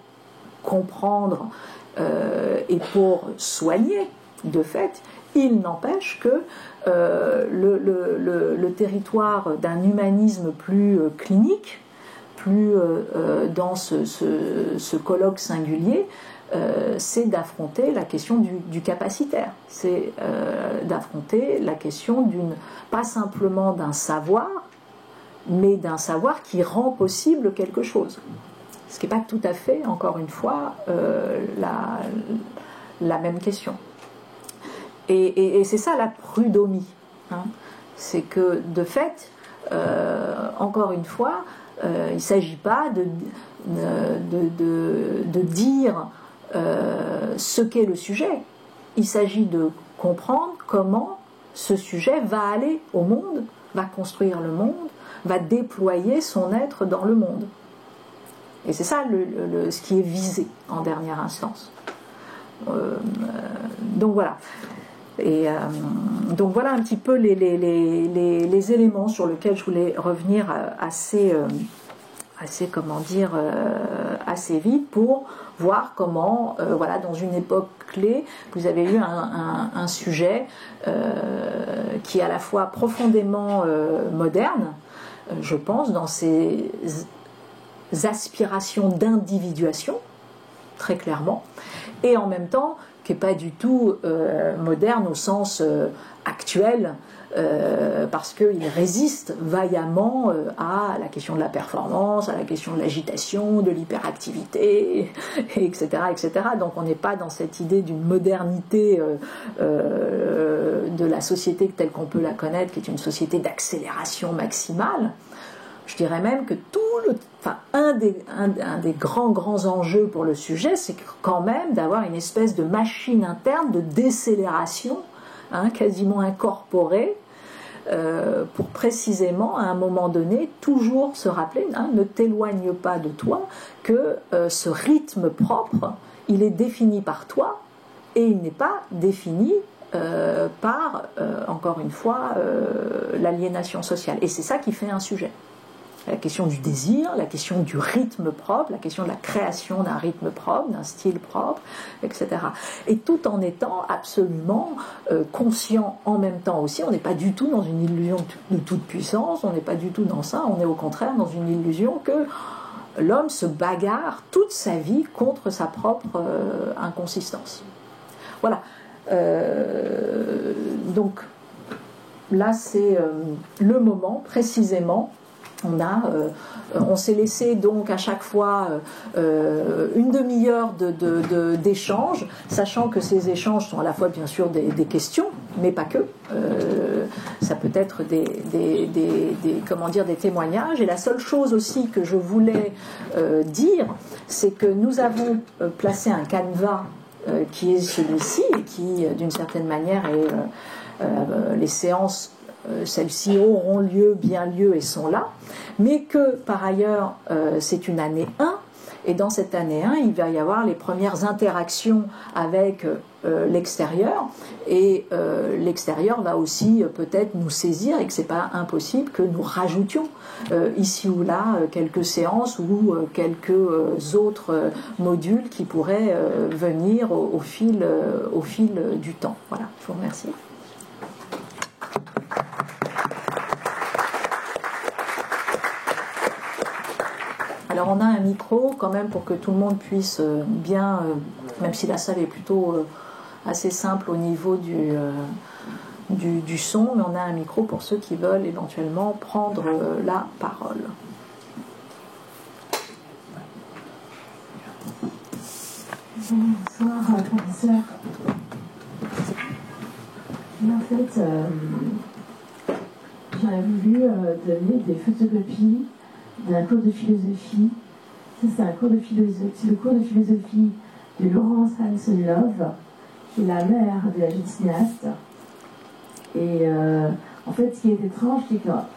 comprendre et pour soigner, de fait, il n'empêche que le territoire d'un humanisme plus clinique, plus dans ce colloque singulier, c'est d'affronter la question du capacitaire, c'est d'affronter la question pas simplement d'un savoir, mais d'un savoir qui rend possible quelque chose. Ce qui n'est pas tout à fait, encore une fois, la même question. Et c'est ça la prud'homie. Hein. C'est que, de fait, encore une fois, il ne s'agit pas de dire ce qu'est le sujet. Il s'agit de comprendre comment ce sujet va aller au monde, va construire le monde, va déployer son être dans le monde. Et c'est ça ce qui est visé en dernière instance. Donc voilà. Et donc voilà un petit peu les éléments sur lesquels je voulais revenir assez vite pour voir comment, dans une époque clé, vous avez eu un sujet qui est à la fois profondément moderne, je pense, dans ses aspirations d'individuation, très clairement, et en même temps qui n'est pas du tout moderne au sens actuel, parce qu'il résiste vaillamment à la question de la performance, à la question de l'agitation, de l'hyperactivité, etc., etc. Donc on n'est pas dans cette idée d'une modernité de la société telle qu'on peut la connaître, qui est une société d'accélération maximale. Je dirais même que un des grands enjeux pour le sujet, c'est quand même d'avoir une espèce de machine interne de décélération, quasiment incorporée, pour précisément, à un moment donné, toujours se rappeler, ne t'éloigne pas de toi, que ce rythme propre, il est défini par toi, et il n'est pas défini par, encore une fois, l'aliénation sociale. Et c'est ça qui fait un sujet. la question du désir, la question du rythme propre, la question de la création d'un rythme propre, d'un style propre, etc. Et tout en étant absolument conscient en même temps aussi. On n'est pas du tout dans une illusion de toute puissance, on n'est pas du tout dans ça, on est au contraire dans une illusion que l'homme se bagarre toute sa vie contre sa propre inconsistance. Voilà. Donc là, c'est le moment précisément. On s'est laissé donc à chaque fois une demi-heure d'échanges, sachant que ces échanges sont à la fois bien sûr des questions, mais pas que. Ça peut être des témoignages. Et la seule chose aussi que je voulais dire, c'est que nous avons placé un canevas qui est celui-ci et qui, d'une certaine manière, est les séances. Celles-ci auront bien lieu et sont là, mais que par ailleurs c'est une année 1, et dans cette année 1 il va y avoir les premières interactions avec l'extérieur, et l'extérieur va aussi peut-être nous saisir, et que c'est pas impossible que nous rajoutions ici ou là quelques séances ou quelques autres modules qui pourraient venir au fil du temps. Voilà, je vous remercie. Alors on a un micro quand même pour que tout le monde puisse bien, même si la salle est plutôt assez simple au niveau du son, mais on a un micro pour ceux qui veulent éventuellement prendre la parole. Bonsoir, professeur. En fait, j'aurais voulu donner des photocopies d'un cours de philosophie. Ça, c'est un cours de philosophie. C'est le cours de philosophie de Laurence Hanson Love, qui est la mère de la jeune cinéaste. Et en fait, ce qui est étrange,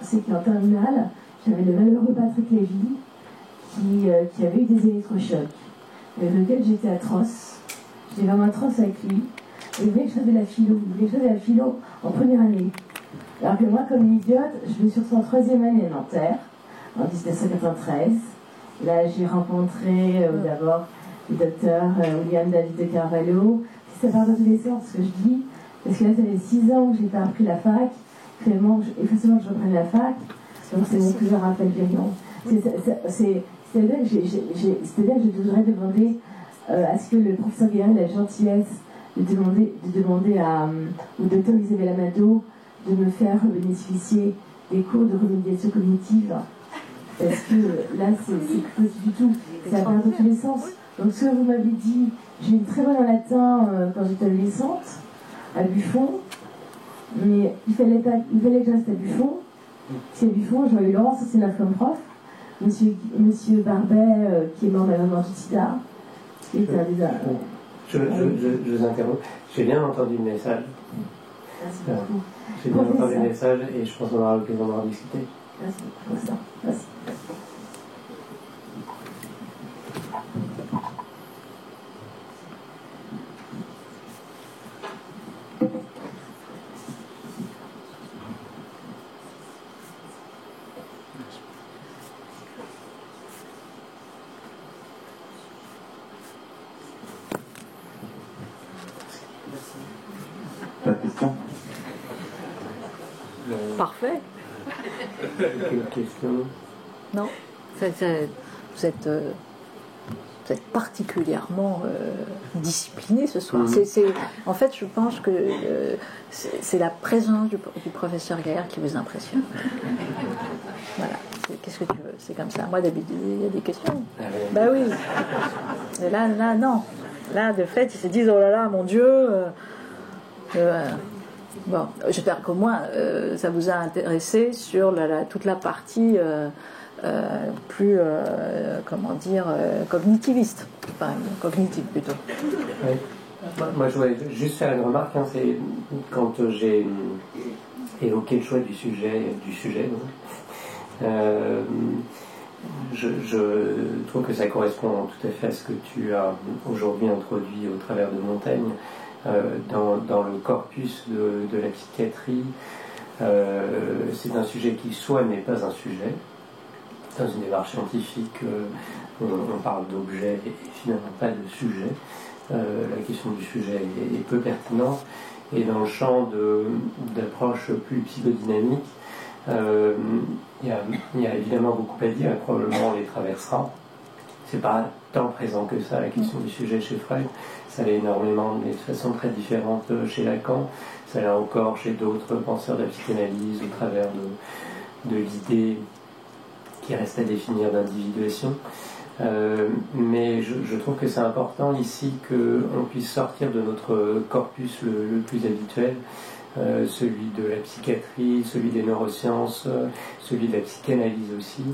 c'est qu'en terminale, j'avais le malheureux Patrick Lévy qui avait eu des électrochocs, avec lequel j'étais atroce. J'étais vraiment atroce avec lui. Et il voulait que je fasse de la philo. Il voulait que je fasse de la philo en première année. Alors que moi, comme une idiote, je me suis retrouvée en 3e année à Nanterre, en 1993. Là, j'ai rencontré d'abord le docteur William David de Carvalho. C'est par l'adolescence ce que je dis, parce que là, ça fait 6 ans que je n'ai pas appris la fac. Il faut que je reprenne la fac. Donc, c'est mon cousin Raphaël Virion. C'est-à-dire que je devrais demander à ce que le professeur Guérin ait la gentillesse de demander au docteur Isabelle Amado de me faire bénéficier des cours de remédiation cognitive. Parce que là, c'est pas du tout. Ça part dans tous les sens. Donc, ce que vous m'avez dit, j'ai une très bonne en latin quand j'étais adolescente, à Buffon. Mais il fallait que je reste à Buffon. Si à Buffon, j'aurais eu Laurence Assénaf comme prof, Monsieur Barbet, qui est mort malheureusement du sida. Je vous interromps. J'ai bien entendu le message. Merci beaucoup. J'ai bien entendu le message et je pense qu'on aura l'occasion d'en discuter. Merci beaucoup. Merci. Pas de question. Parfait. Une question? Non, vous êtes particulièrement discipliné ce soir. En fait, je pense que c'est la présence du professeur Gaillard qui vous impressionne. Voilà. Qu'est-ce que tu veux? C'est comme ça. Moi, d'habitude, il y a des questions. Bah oui. Mais là, non. Là, de fait, ils se disent, oh là là, mon Dieu. Bon, j'espère qu'au moins ça vous a intéressé sur toute la partie plus, cognitiviste, enfin cognitive plutôt. Oui. Moi, je voulais juste faire une remarque. C'est quand j'ai évoqué le choix du sujet, je trouve que ça correspond tout à fait à ce que tu as aujourd'hui introduit au travers de Montaigne. Dans le corpus de la psychiatrie, c'est un sujet qui soit n'est pas un sujet, dans une démarche scientifique, on parle d'objet et finalement pas de sujet. La question du sujet est peu pertinente. Et dans le champ d'approche plus psychodynamique, il y a évidemment beaucoup à dire, et probablement on les traversera. C'est pas tant présent que ça, la question du sujet chez Freud. Ça l'est énormément, mais de façon très différente chez Lacan. Ça l'est encore chez d'autres penseurs de la psychanalyse, au travers de l'idée qui reste à définir d'individuation. Mais je trouve que c'est important ici qu'on puisse sortir de notre corpus le plus habituel, celui de la psychiatrie, celui des neurosciences, celui de la psychanalyse aussi,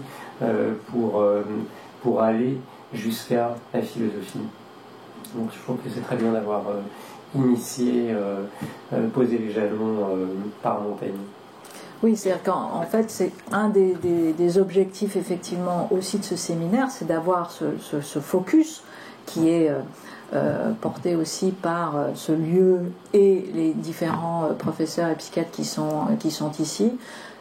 pour aller jusqu'à la philosophie. Donc je trouve que c'est très bien d'avoir initié, posé les jalons par Montaigne. Oui, c'est-à-dire qu'en fait, c'est un des objectifs effectivement aussi de ce séminaire, c'est d'avoir ce focus qui est porté aussi par ce lieu et les différents professeurs et psychiatres qui sont ici,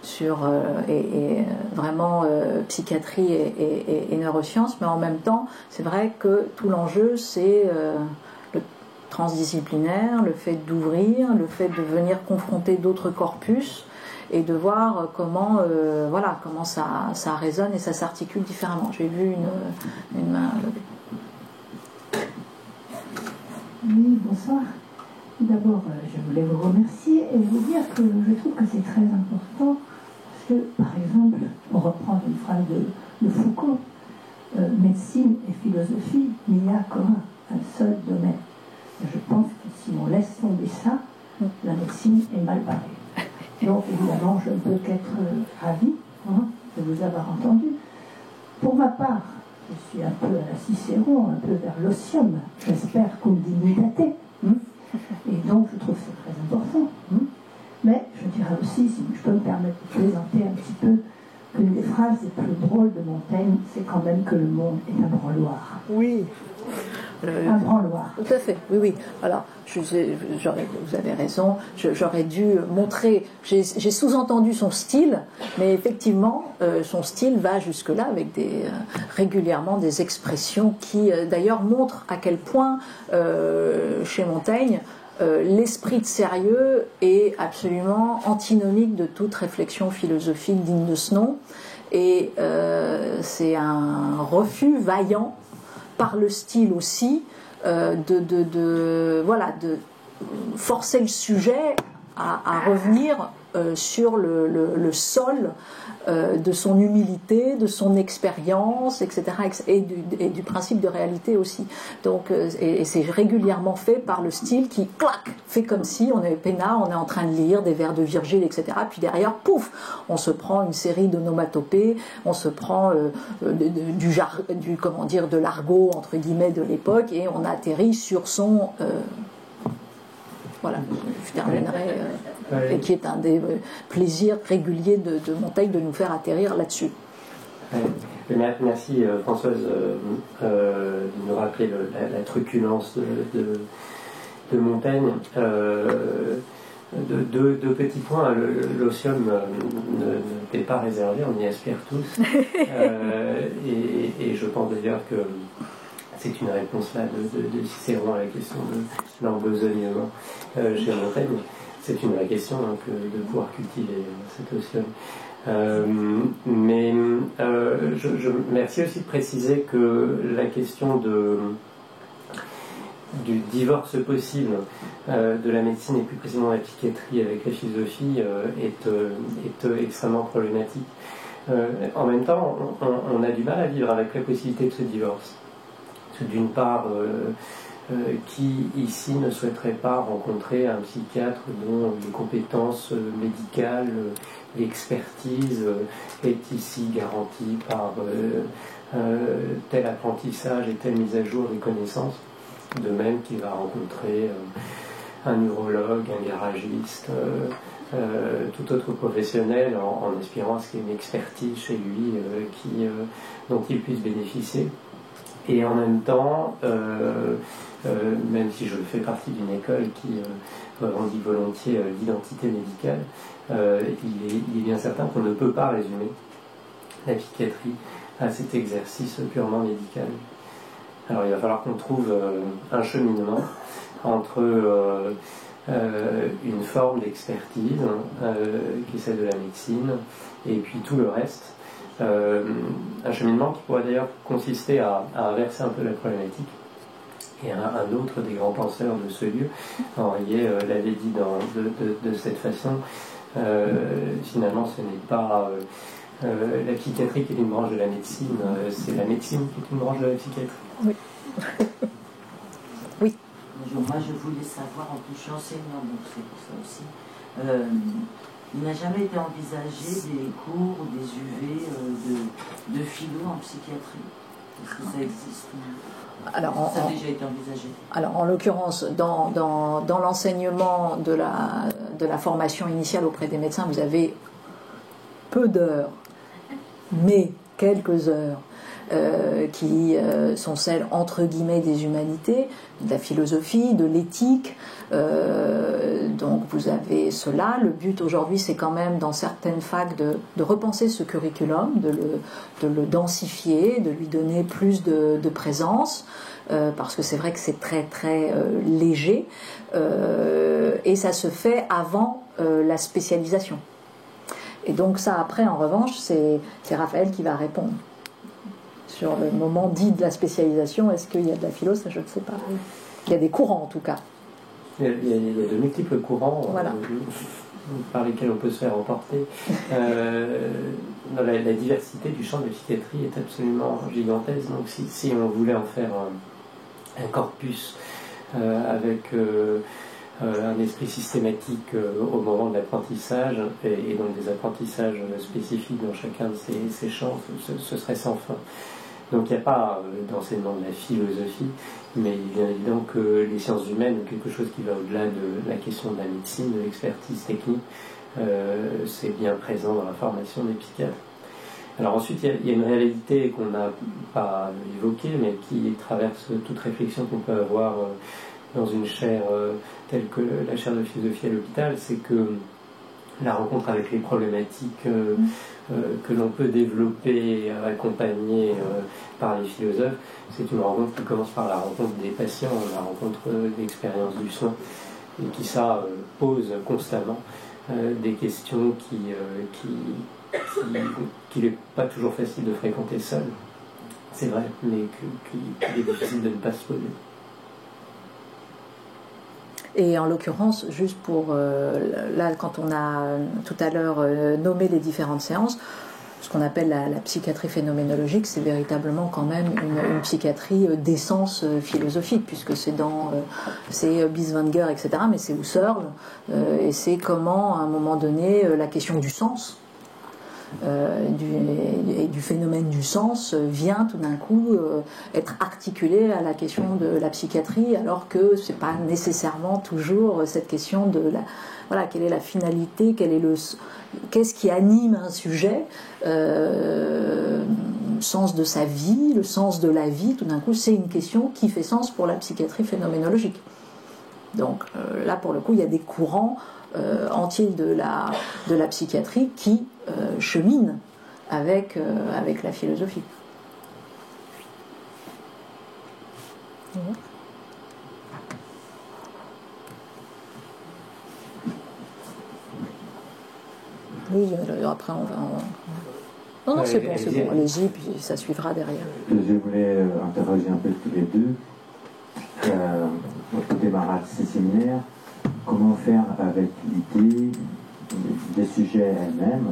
sur et vraiment psychiatrie et neurosciences, mais en même temps, c'est vrai que tout l'enjeu, c'est le transdisciplinaire, le fait d'ouvrir, le fait de venir confronter d'autres corpus, et de voir comment ça résonne et ça s'articule différemment. J'ai vu une main levée. Oui, bonsoir. D'abord, je voulais vous remercier et vous dire que je trouve que c'est très important parce que, par exemple, pour reprendre une phrase de Foucault, médecine et philosophie, il n'y a qu'un seul domaine. Je pense que si on laisse tomber ça, la médecine est mal barrée. Donc évidemment, je ne peux qu'être ravie de vous avoir entendu. Pour ma part, je suis un peu à la Cicéron, un peu vers l'osium. J'espère cum dignitate. Et donc, je trouve que c'est très important. Mais je dirais aussi, si je peux me permettre de plaisanter un petit peu, qu'une des phrases les plus drôles de Montaigne, c'est quand même que le monde est un branloir. Oui. Un branloir. Tout à fait, oui. Alors, vous avez raison, j'aurais dû montrer, j'ai sous-entendu son style, mais effectivement, son style va jusque-là avec régulièrement des expressions qui, d'ailleurs, montrent à quel point, chez Montaigne, l'esprit de sérieux est absolument antinomique de toute réflexion philosophique digne de ce nom, et c'est un refus vaillant par le style aussi, de forcer le sujet à revenir sur le sol de son humilité, de son expérience, etc., et du principe de réalité aussi. Donc, et c'est régulièrement fait par le style qui, clac, fait comme si on est peinard, on est en train de lire des vers de Virgile, etc. Puis derrière, pouf, on se prend une série d'onomatopées, on se prend de l'argot, entre guillemets, de l'époque, et on atterrit sur son... voilà, je terminerai, et qui est un des plaisirs réguliers de Montaigne de nous faire atterrir là-dessus. Merci Françoise de nous rappeler la truculence de Montaigne. Deux petits points. L'osium n'est pas réservé, on y aspire tous. Et je pense d'ailleurs que c'est une réponse là de Cicéron à la question de l'embesoignement chez Montaigne. C'est une vraie question que de pouvoir cultiver cet osium. Merci aussi de préciser que la question du divorce possible de la médecine et plus précisément de la psychiatrie avec la philosophie est extrêmement problématique. En même temps, on a du mal à vivre avec la possibilité de ce divorce. D'une part, qui ici ne souhaiterait pas rencontrer un psychiatre dont les compétences médicales, l'expertise est ici garantie par tel apprentissage et telle mise à jour des connaissances, de même qu'il va rencontrer un neurologue, un garagiste, tout autre professionnel en aspirant à ce qu'il y ait une expertise chez lui dont il puisse bénéficier. Et en même temps, même si je fais partie d'une école qui revendique volontiers l'identité médicale, il est bien certain qu'on ne peut pas résumer la psychiatrie à cet exercice purement médical. Alors il va falloir qu'on trouve un cheminement entre une forme d'expertise qui est celle de la médecine et puis tout le reste. Un cheminement qui pourrait d'ailleurs consister à inverser un peu la problématique. Et un autre des grands penseurs de ce lieu, Henriet, l'avait dit de cette façon, finalement ce n'est pas la psychiatrie qui est une branche de la médecine, c'est la médecine qui est une branche de la psychiatrie. Oui. Oui. Bonjour, moi je voulais savoir, en plus je suis enseignant, donc c'est pour ça aussi, il n'a jamais été envisagé des cours ou des UV de philo en psychiatrie. Est-ce que ça existe? Alors, ça a déjà été envisagé. Alors, en l'occurrence, dans l'enseignement de la formation initiale auprès des médecins, vous avez peu d'heures, mais quelques heures qui sont celles, entre guillemets, des humanités, de la philosophie, de l'éthique. Donc, vous avez cela. Le but aujourd'hui, c'est quand même, dans certaines facs, de repenser ce curriculum, de le densifier, de lui donner plus de présence. Parce que c'est vrai que c'est très très léger et ça se fait avant la spécialisation. Et donc ça après en revanche c'est Raphaël qui va répondre sur le moment dit de la spécialisation. Est-ce qu'il y a de la philo? Ça je ne sais pas. Il y a des courants en tout cas. Il y a de multiples courants voilà. Par lesquels on peut se faire emporter. La diversité du champ de la psychiatrie est absolument gigantesque. Donc si on voulait en faire un corpus avec un esprit systématique au moment de l'apprentissage et donc des apprentissages spécifiques dans chacun de ces champs, ce serait sans fin. Donc il n'y a pas d'enseignement de la philosophie, mais il est bien évident que les sciences humaines, quelque chose qui va au-delà de la question de la médecine, de l'expertise technique, c'est bien présent dans la formation des psychiatres. Alors ensuite, il y a une réalité qu'on n'a pas évoquée, mais qui traverse toute réflexion qu'on peut avoir dans une chaire telle que la chaire de philosophie à l'hôpital, c'est que la rencontre avec les problématiques que l'on peut développer, accompagner par les philosophes, c'est une rencontre qui commence par la rencontre des patients, la rencontre d'expérience du soin, et qui pose constamment des questions qu'il n'est pas toujours facile de fréquenter seul, c'est vrai, mais qu'il est difficile de ne pas se poser. Et en l'occurrence, juste pour là, quand on a tout à l'heure nommé les différentes séances, ce qu'on appelle la psychiatrie phénoménologique, c'est véritablement quand même une psychiatrie d'essence philosophique, puisque c'est Bieswanger, etc., mais c'est Husserl, et c'est comment, à un moment donné, la question du sens, du phénomène du sens vient tout d'un coup être articulé à la question de la psychiatrie, alors que c'est pas nécessairement toujours cette question de quelle est la finalité, qu'est-ce qui anime un sujet, le sens de sa vie, le sens de la vie, tout d'un coup c'est une question qui fait sens pour la psychiatrie phénoménologique. Donc là pour le coup il y a des courants entiers de la psychiatrie qui cheminent avec la philosophie. Oui, après on va... Non, c'est bon, allez-y, puis ça suivra derrière. Je voulais interroger un peu tous les deux. Au démarrage de ces séminaires, comment faire avec l'idée des sujets elles-mêmes.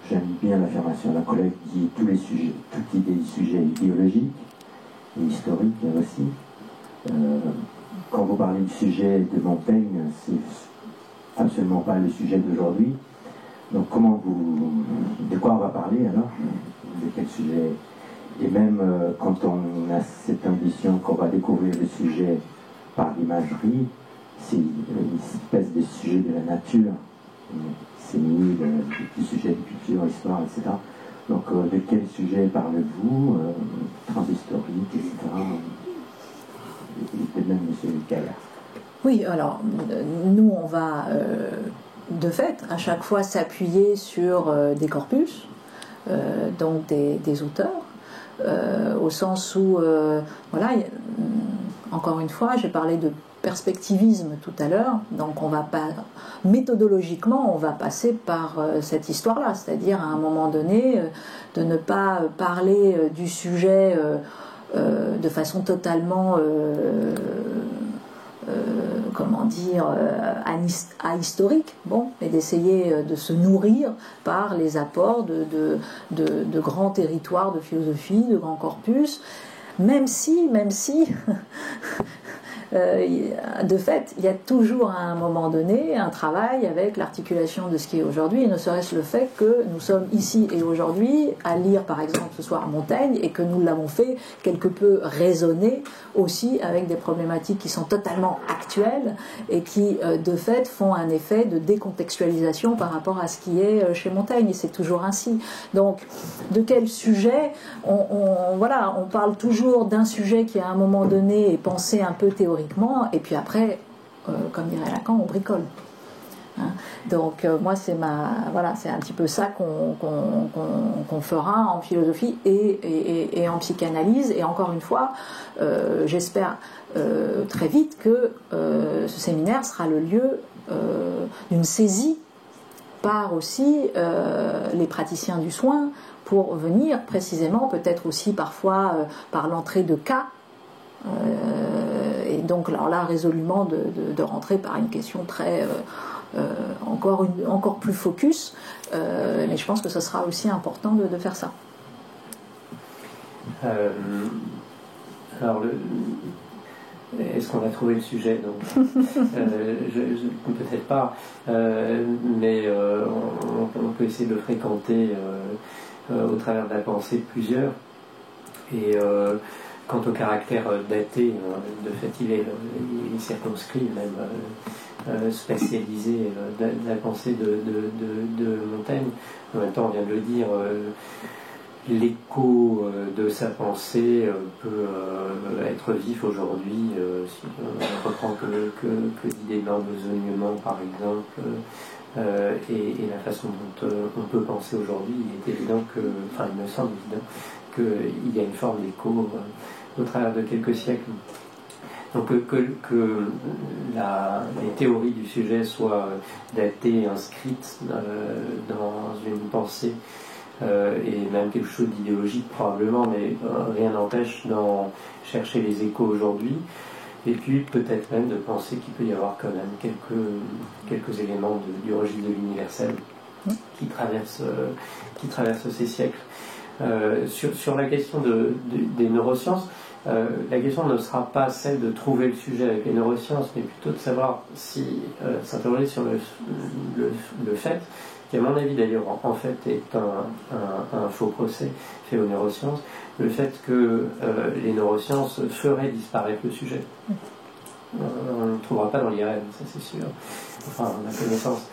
J'aime bien l'affirmation d'un collègue qui dit toute idée du sujet est idéologique et historique aussi. Quand vous parlez du sujet de Montaigne, c'est absolument pas le sujet d'aujourd'hui. Donc de quoi on va parler alors? De quel sujet? Et même quand on a cette ambition qu'on va découvrir le sujet par l'imagerie, c'est une espèce de sujet de la nature. C'est mis du sujet de culture, histoire, etc. Donc de quel sujet parlez-vous? Transhistorique, etc. Et de même M. Caillard. Oui, alors nous on va de fait, à chaque fois s'appuyer sur des corpus, donc des auteurs, au sens où, voilà, encore une fois, j'ai parlé de perspectivisme tout à l'heure, donc on va pas, méthodologiquement, on va passer par cette histoire-là, c'est-à-dire à un moment donné, de ne pas parler du sujet de façon totalement comment dire, ahistorique, bon, mais d'essayer de se nourrir par les apports de grands territoires de philosophie, de grands corpus, même si de fait, il y a toujours à un moment donné un travail avec l'articulation de ce qui est aujourd'hui, et ne serait-ce le fait que nous sommes ici et aujourd'hui à lire par exemple ce soir Montaigne, et que nous l'avons fait quelque peu résonner aussi avec des problématiques qui sont totalement actuelles et qui de fait font un effet de décontextualisation par rapport à ce qui est chez Montaigne, et c'est toujours ainsi. Donc de quel sujet voilà, on parle toujours d'un sujet qui à un moment donné est pensé un peu théoriquement, et puis après, comme dirait Lacan, on bricole. Hein, donc moi voilà, c'est un petit peu ça qu'on fera en philosophie et en psychanalyse, et encore une fois, j'espère très vite que ce séminaire sera le lieu d'une saisie par aussi les praticiens du soin, pour venir précisément, peut-être aussi parfois par l'entrée de cas, et donc alors là résolument de rentrer par une question très encore plus focus, mais je pense que ce sera aussi important de faire ça. Alors est-ce qu'on a trouvé le sujet? Donc, peut-être pas, mais on peut essayer de le fréquenter au travers de la pensée plusieurs. Et quant au caractère daté, de fait il est circonscrit, même spécialisé de la pensée de Montaigne. En même temps, on vient de le dire, l'écho de sa pensée peut être vif aujourd'hui, si on reprend que l'idée d'embesognement par exemple, et la façon dont on peut penser aujourd'hui. Il est évident il me semble évident qu'il y a une forme d'écho au travers de quelques siècles. Donc que les théories du sujet soient datées, inscrites dans une pensée, et même quelque chose d'idéologique probablement, mais rien n'empêche d'en chercher les échos aujourd'hui, et puis peut-être même de penser qu'il peut y avoir quand même quelques éléments du registre de l'universel qui traversent ces siècles. Sur la question des neurosciences, la question ne sera pas celle de trouver le sujet avec les neurosciences, mais plutôt de savoir s'interroger sur le fait, qui à mon avis d'ailleurs en fait est un faux procès fait aux neurosciences, le fait que les neurosciences feraient disparaître le sujet. On ne le trouvera pas dans l'IRM, ça c'est sûr, enfin à ma connaissance.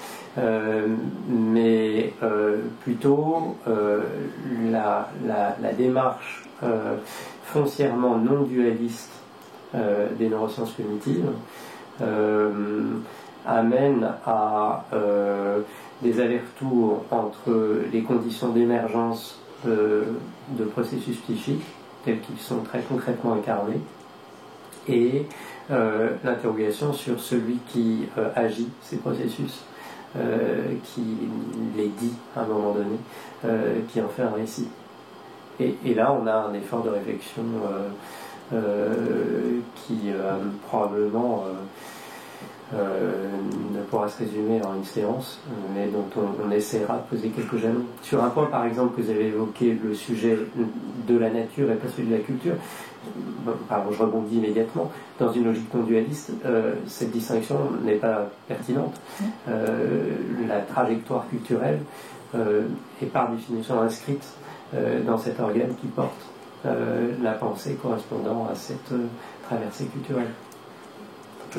Mais plutôt la démarche foncièrement non dualiste des neurosciences cognitives amène à des allers-retours entre les conditions d'émergence de processus psychiques tels qu'ils sont très concrètement incarnés et l'interrogation sur celui qui agit ces processus, qui les dit à un moment donné, qui en fait un récit. Et là, on a un effort de réflexion qui probablement ne pourra se résumer en une séance, mais dont on essaiera de poser quelques jalons. Sur un point, par exemple, que vous avez évoqué, le sujet de la nature et pas celui de la culture, pardon, je rebondis immédiatement. Dans une logique non dualiste, cette distinction n'est pas pertinente. La trajectoire culturelle est par définition inscrite dans cet organe qui porte la pensée correspondant à cette traversée culturelle.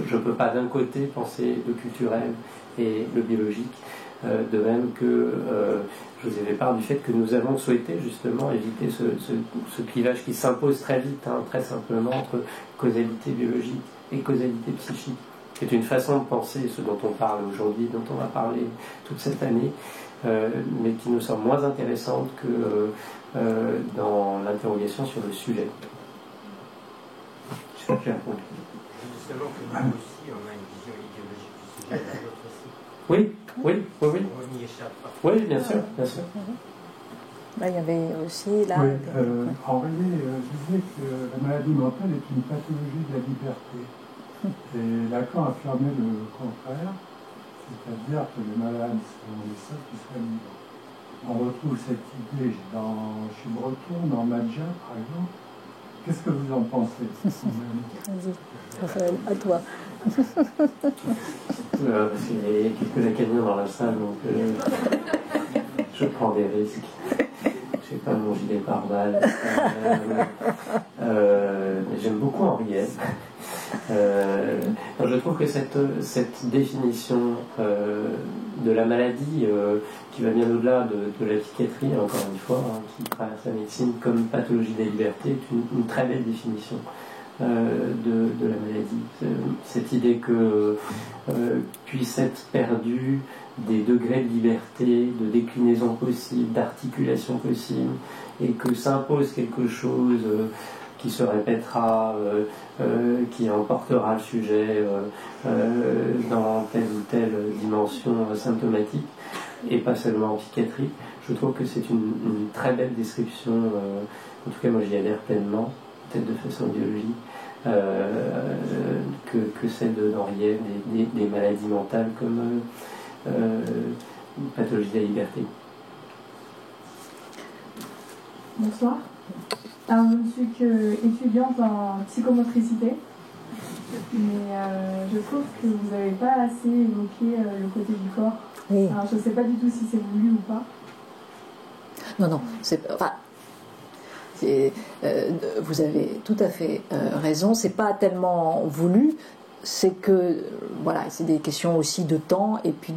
Je ne peux pas d'un côté penser le culturel et le biologique, de même que je vous ai fait part du fait que nous avons souhaité justement éviter ce clivage qui s'impose très vite, très simplement, entre causalité biologique et causalité psychique. qui est une façon de penser ce dont on parle aujourd'hui, dont on va parler toute cette année, mais qui nous semble moins intéressante que dans l'interrogation sur le sujet. Je sais pas si j'ai répondu. Justement que nous aussi, on a une vision idéologique du sujet, la nôtre aussi. Oui. On n'y échappe pas. Oui, bien sûr, bien sûr. Là, il y avait aussi là. Oui, Henriet disait que la maladie mentale est une pathologie de la liberté. Et Lacan affirmait le contraire, c'est-à-dire que les malades sont les seuls qui soient libres. On retrouve cette idée chez Breton, dans Madja, par exemple. Qu'est-ce que vous en pensez? Vas-y, Raphaël, à toi. Parce qu'il y a quelques acadiens dans la salle, donc je prends des risques. Je n'ai pas mon gilet pare-balles. J'aime beaucoup Henriette. Je trouve que cette définition de la maladie, qui va bien au-delà de la psychiatrie, encore une fois, qui traverse la médecine comme pathologie de la liberté, est une très belle définition de la maladie. Cette idée que puisse être perdu des degrés de liberté, de déclinaison possible, d'articulation possible, et que s'impose quelque chose qui se répétera, qui emportera le sujet dans telle ou telle dimension symptomatique, et pas seulement en psychiatrie. Je trouve que c'est une très belle description, en tout cas moi j'y adhère pleinement, peut-être de façon idéologique, que celle d'Henriet, des maladies mentales comme une pathologie de la liberté. Bonsoir. Alors, je ne suis qu'étudiante en psychomotricité, mais je trouve que vous n'avez pas assez évoqué le côté du corps. Oui. Alors, je ne sais pas du tout si c'est voulu ou pas. Non, vous avez tout à fait raison. C'est pas tellement voulu. C'est que voilà, c'est des questions aussi de temps et puis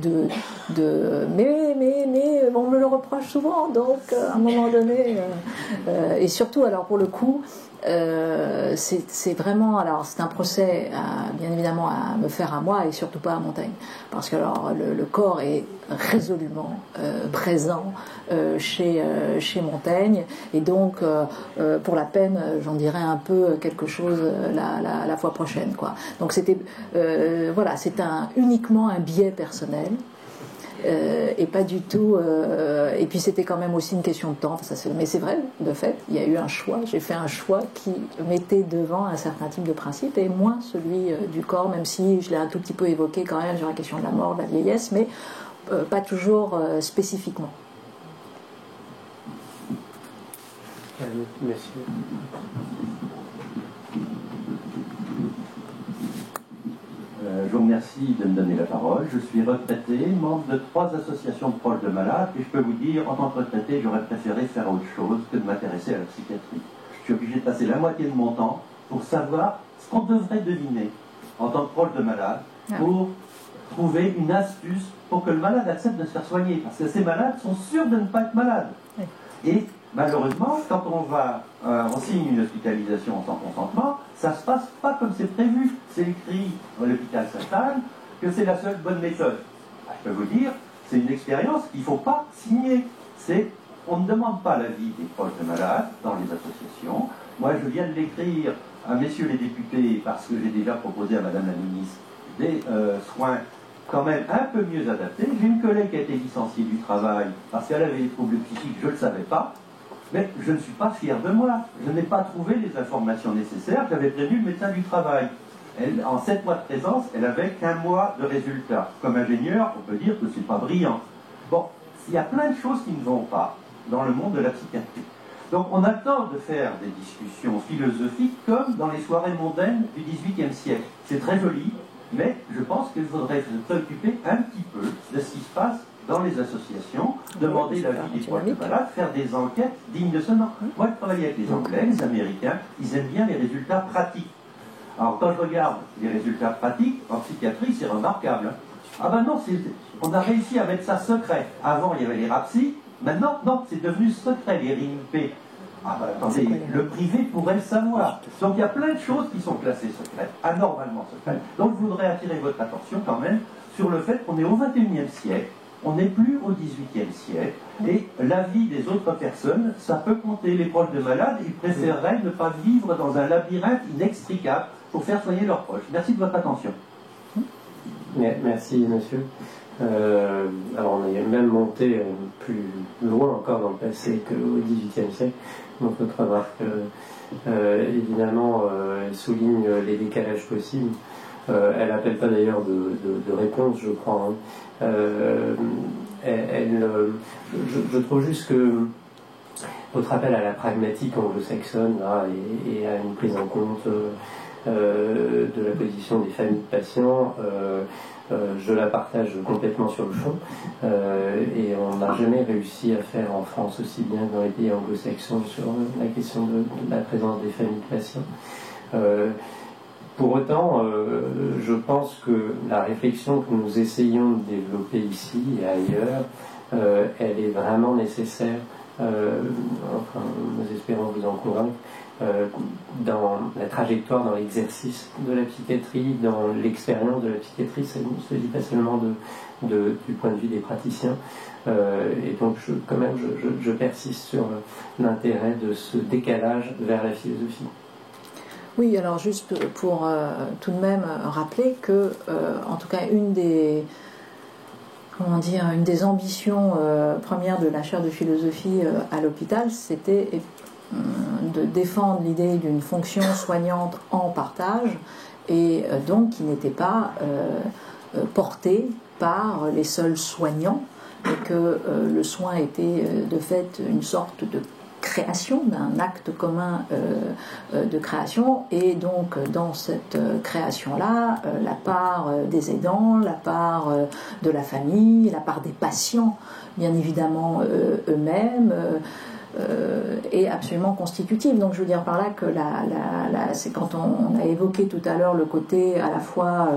mais on me le reproche souvent, donc à un moment donné et surtout alors pour le coup c'est vraiment, alors c'est un procès bien évidemment à me faire à moi et surtout pas à Montaigne, parce que alors le corps est résolument présent chez Montaigne, et donc pour la peine j'en dirai un peu quelque chose la fois prochaine, quoi. Donc c'était voilà, c'est uniquement un biais personnel. Et pas du tout et puis c'était quand même aussi une question de temps, mais c'est vrai, de fait il y a eu un choix, j'ai fait un choix qui mettait devant un certain type de principe et moins celui du corps, même si je l'ai un tout petit peu évoqué quand même sur la question de la mort, de la vieillesse, mais pas toujours spécifiquement. Monsieur. Je vous remercie de me donner la parole. Je suis retraité, membre de 3 associations de proches de malades, et je peux vous dire, en tant que retraité, j'aurais préféré faire autre chose que de m'intéresser à la psychiatrie. Je suis obligé de passer la moitié de mon temps pour savoir ce qu'on devrait deviner en tant que proche de malade, pour trouver une astuce pour que le malade accepte de se faire soigner. Parce que ces malades sont sûrs de ne pas être malades. Et malheureusement, quand on signe une hospitalisation sans consentement, ça ne se passe pas comme c'est prévu. C'est écrit dans l'hôpital Sainte-Anne que c'est la seule bonne méthode. Je peux vous dire, c'est une expérience qu'il ne faut pas signer. On ne demande pas l'avis des proches de malades dans les associations. Moi, je viens de l'écrire à messieurs les députés parce que j'ai déjà proposé à madame la ministre des soins quand même un peu mieux adaptés. J'ai une collègue qui a été licenciée du travail parce qu'elle avait des troubles psychiques, je ne le savais pas. Mais je ne suis pas fier de moi. Je n'ai pas trouvé les informations nécessaires. J'avais prévenu le médecin du travail. Elle, en 7 mois de présence, elle avait qu'1 mois de résultats. Comme ingénieur, on peut dire que c'est pas brillant. Bon, il y a plein de choses qui ne vont pas dans le monde de la psychiatrie. Donc on a tort de faire des discussions philosophiques comme dans les soirées mondaines du XVIIIe siècle. C'est très joli, mais je pense qu'il faudrait se préoccuper un petit peu de ce qui se passe dans les associations, demander l'avis des proches de malades, faire des enquêtes dignes de ce nom. Moi, je travaille avec les Anglais, les Américains, ils aiment bien les résultats pratiques. Alors, quand je regarde les résultats pratiques, en psychiatrie, c'est remarquable. Ah ben non, on a réussi à mettre ça secret. Avant, il y avait les RAPSI, maintenant, non, c'est devenu secret, les RIMP. Ah bah attendez, le privé pourrait le savoir. Donc il y a plein de choses qui sont classées secrètes, anormalement secrètes. Donc je voudrais attirer votre attention quand même sur le fait qu'on est au XXIe siècle, on n'est plus au XVIIIe siècle, et la vie des autres personnes, ça peut compter. Les proches de malades, ils préféreraient ne pas vivre dans un labyrinthe inextricable pour faire soigner leurs proches. Merci de votre attention. Merci, monsieur. Alors, on est même monté plus loin encore dans le passé qu'au XVIIIe siècle. Donc, votre remarque, évidemment, elle souligne les décalages possibles. Elle n'appelle pas d'ailleurs de réponse, je crois. Hein. Je trouve juste que votre appel à la pragmatique anglo-saxonne là, et à une prise en compte de la position des familles de patients, je la partage complètement sur le fond, et on n'a jamais réussi à faire en France aussi bien que dans les pays anglo-saxons sur la question de la présence des familles de patients. Pour autant, je pense que la réflexion que nous essayons de développer ici et ailleurs, elle est vraiment nécessaire, enfin, nous espérons vous en convaincre, dans la trajectoire, dans l'exercice de la psychiatrie, dans l'expérience de la psychiatrie. Ça ne se dit pas seulement du point de vue des praticiens. Et donc, quand même, je persiste sur l'intérêt de ce décalage vers la philosophie. Oui, alors juste pour tout de même rappeler que, en tout cas, une des ambitions premières de la chaire de philosophie à l'hôpital, c'était de défendre l'idée d'une fonction soignante en partage, et donc qui n'était pas portée par les seuls soignants, et que le soin était de fait une sorte de création, d'un acte commun de création, et donc dans cette création-là, la part des aidants, la part de la famille, la part des patients, bien évidemment eux-mêmes, est absolument constitutive. Donc je veux dire par là que c'est quand on a évoqué tout à l'heure le côté à la fois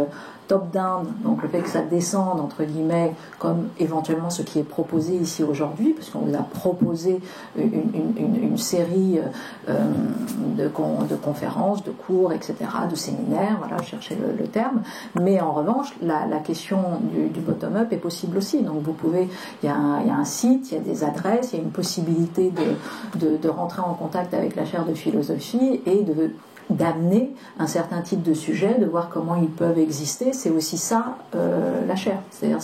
top-down, donc le fait que ça descende entre guillemets, comme éventuellement ce qui est proposé ici aujourd'hui, parce qu'on vous a proposé une série de conférences, de cours, etc., de séminaires, voilà, cherchez le terme, mais en revanche la question du bottom-up est possible aussi. Donc vous pouvez, il y a un site, il y a des adresses, il y a une possibilité de rentrer en contact avec la chaire de philosophie et d'amener un certain type de sujet, de voir comment ils peuvent exister. C'est aussi ça la chaire, c'est-à-dire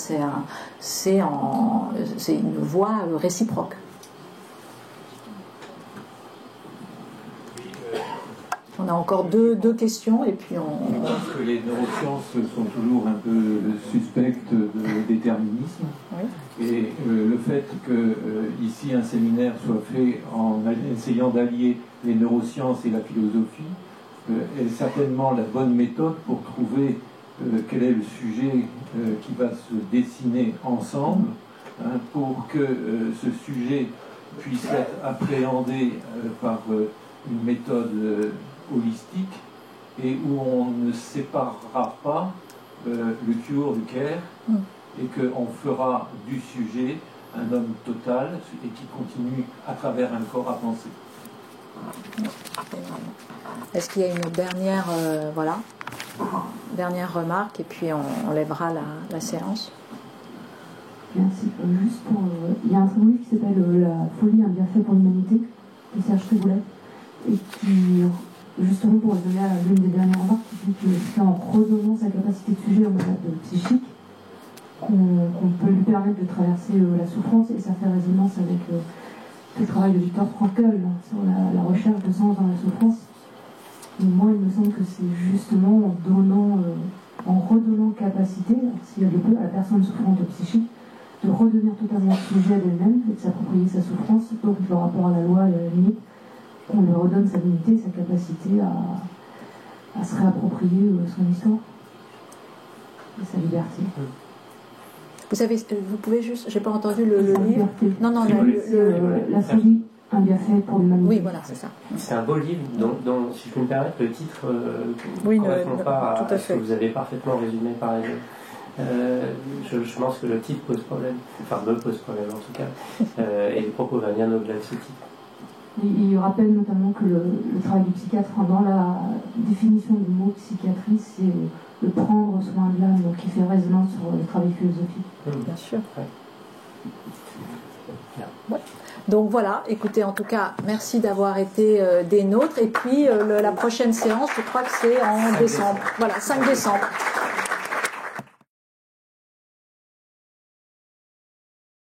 c'est une voie réciproque. On a encore deux questions et puis on... Je pense que les neurosciences sont toujours un peu suspectes de déterminisme. Oui. Et le fait que ici un séminaire soit fait en essayant d'allier les neurosciences et la philosophie est certainement la bonne méthode pour trouver quel est le sujet qui va se dessiner ensemble, hein, pour que ce sujet puisse être appréhendé par une méthode holistique, et où on ne séparera pas le cure du care, et qu'on fera du sujet un homme total et qui continue à travers un corps à penser. Est-ce qu'il y a une dernière remarque, et puis on lèvera la séance. Merci. Juste pour, il y a un très beau livre qui s'appelle La folie, un bienfait pour l'humanité, de Serge Triboulet, et qui, justement pour donner à l'une des dernières remarques, qui dit que c'est en redonnant sa capacité de sujet en malade psychique qu'on peut lui permettre de traverser la souffrance, et ça fait résonance avec le travail de Viktor Frankl sur la recherche de sens dans la souffrance. Et moi, il me semble que c'est justement en redonnant capacité, s'il y a de peu, à la personne souffrante psychique, de redevenir totalement sujet d'elle-même et de s'approprier sa souffrance, donc le rapport à la loi et à la limite, qu'on lui redonne sa dignité, sa capacité à se réapproprier son histoire et sa liberté. Vous pouvez juste, j'ai pas entendu le livre. Non, la folie, un bienfait pour l'humanité. Oui, voilà, c'est ça. C'est un beau livre dont, si je peux me permettre, le titre ne correspond pas à ce que vous avez parfaitement résumé par ailleurs. Je pense que le titre pose problème, enfin me pose problème en tout cas, et le propos va bien au-delà de ce titre. Il rappelle notamment que le travail du psychiatre, dans la définition du mot psychiatrie, c'est le prendre soin de l'âme, donc qui fait résonance sur le travail philosophique. Bien sûr. Ouais. Donc voilà, écoutez, en tout cas, merci d'avoir été des nôtres. Et puis la prochaine séance, je crois que c'est en décembre. Voilà, 5 décembre.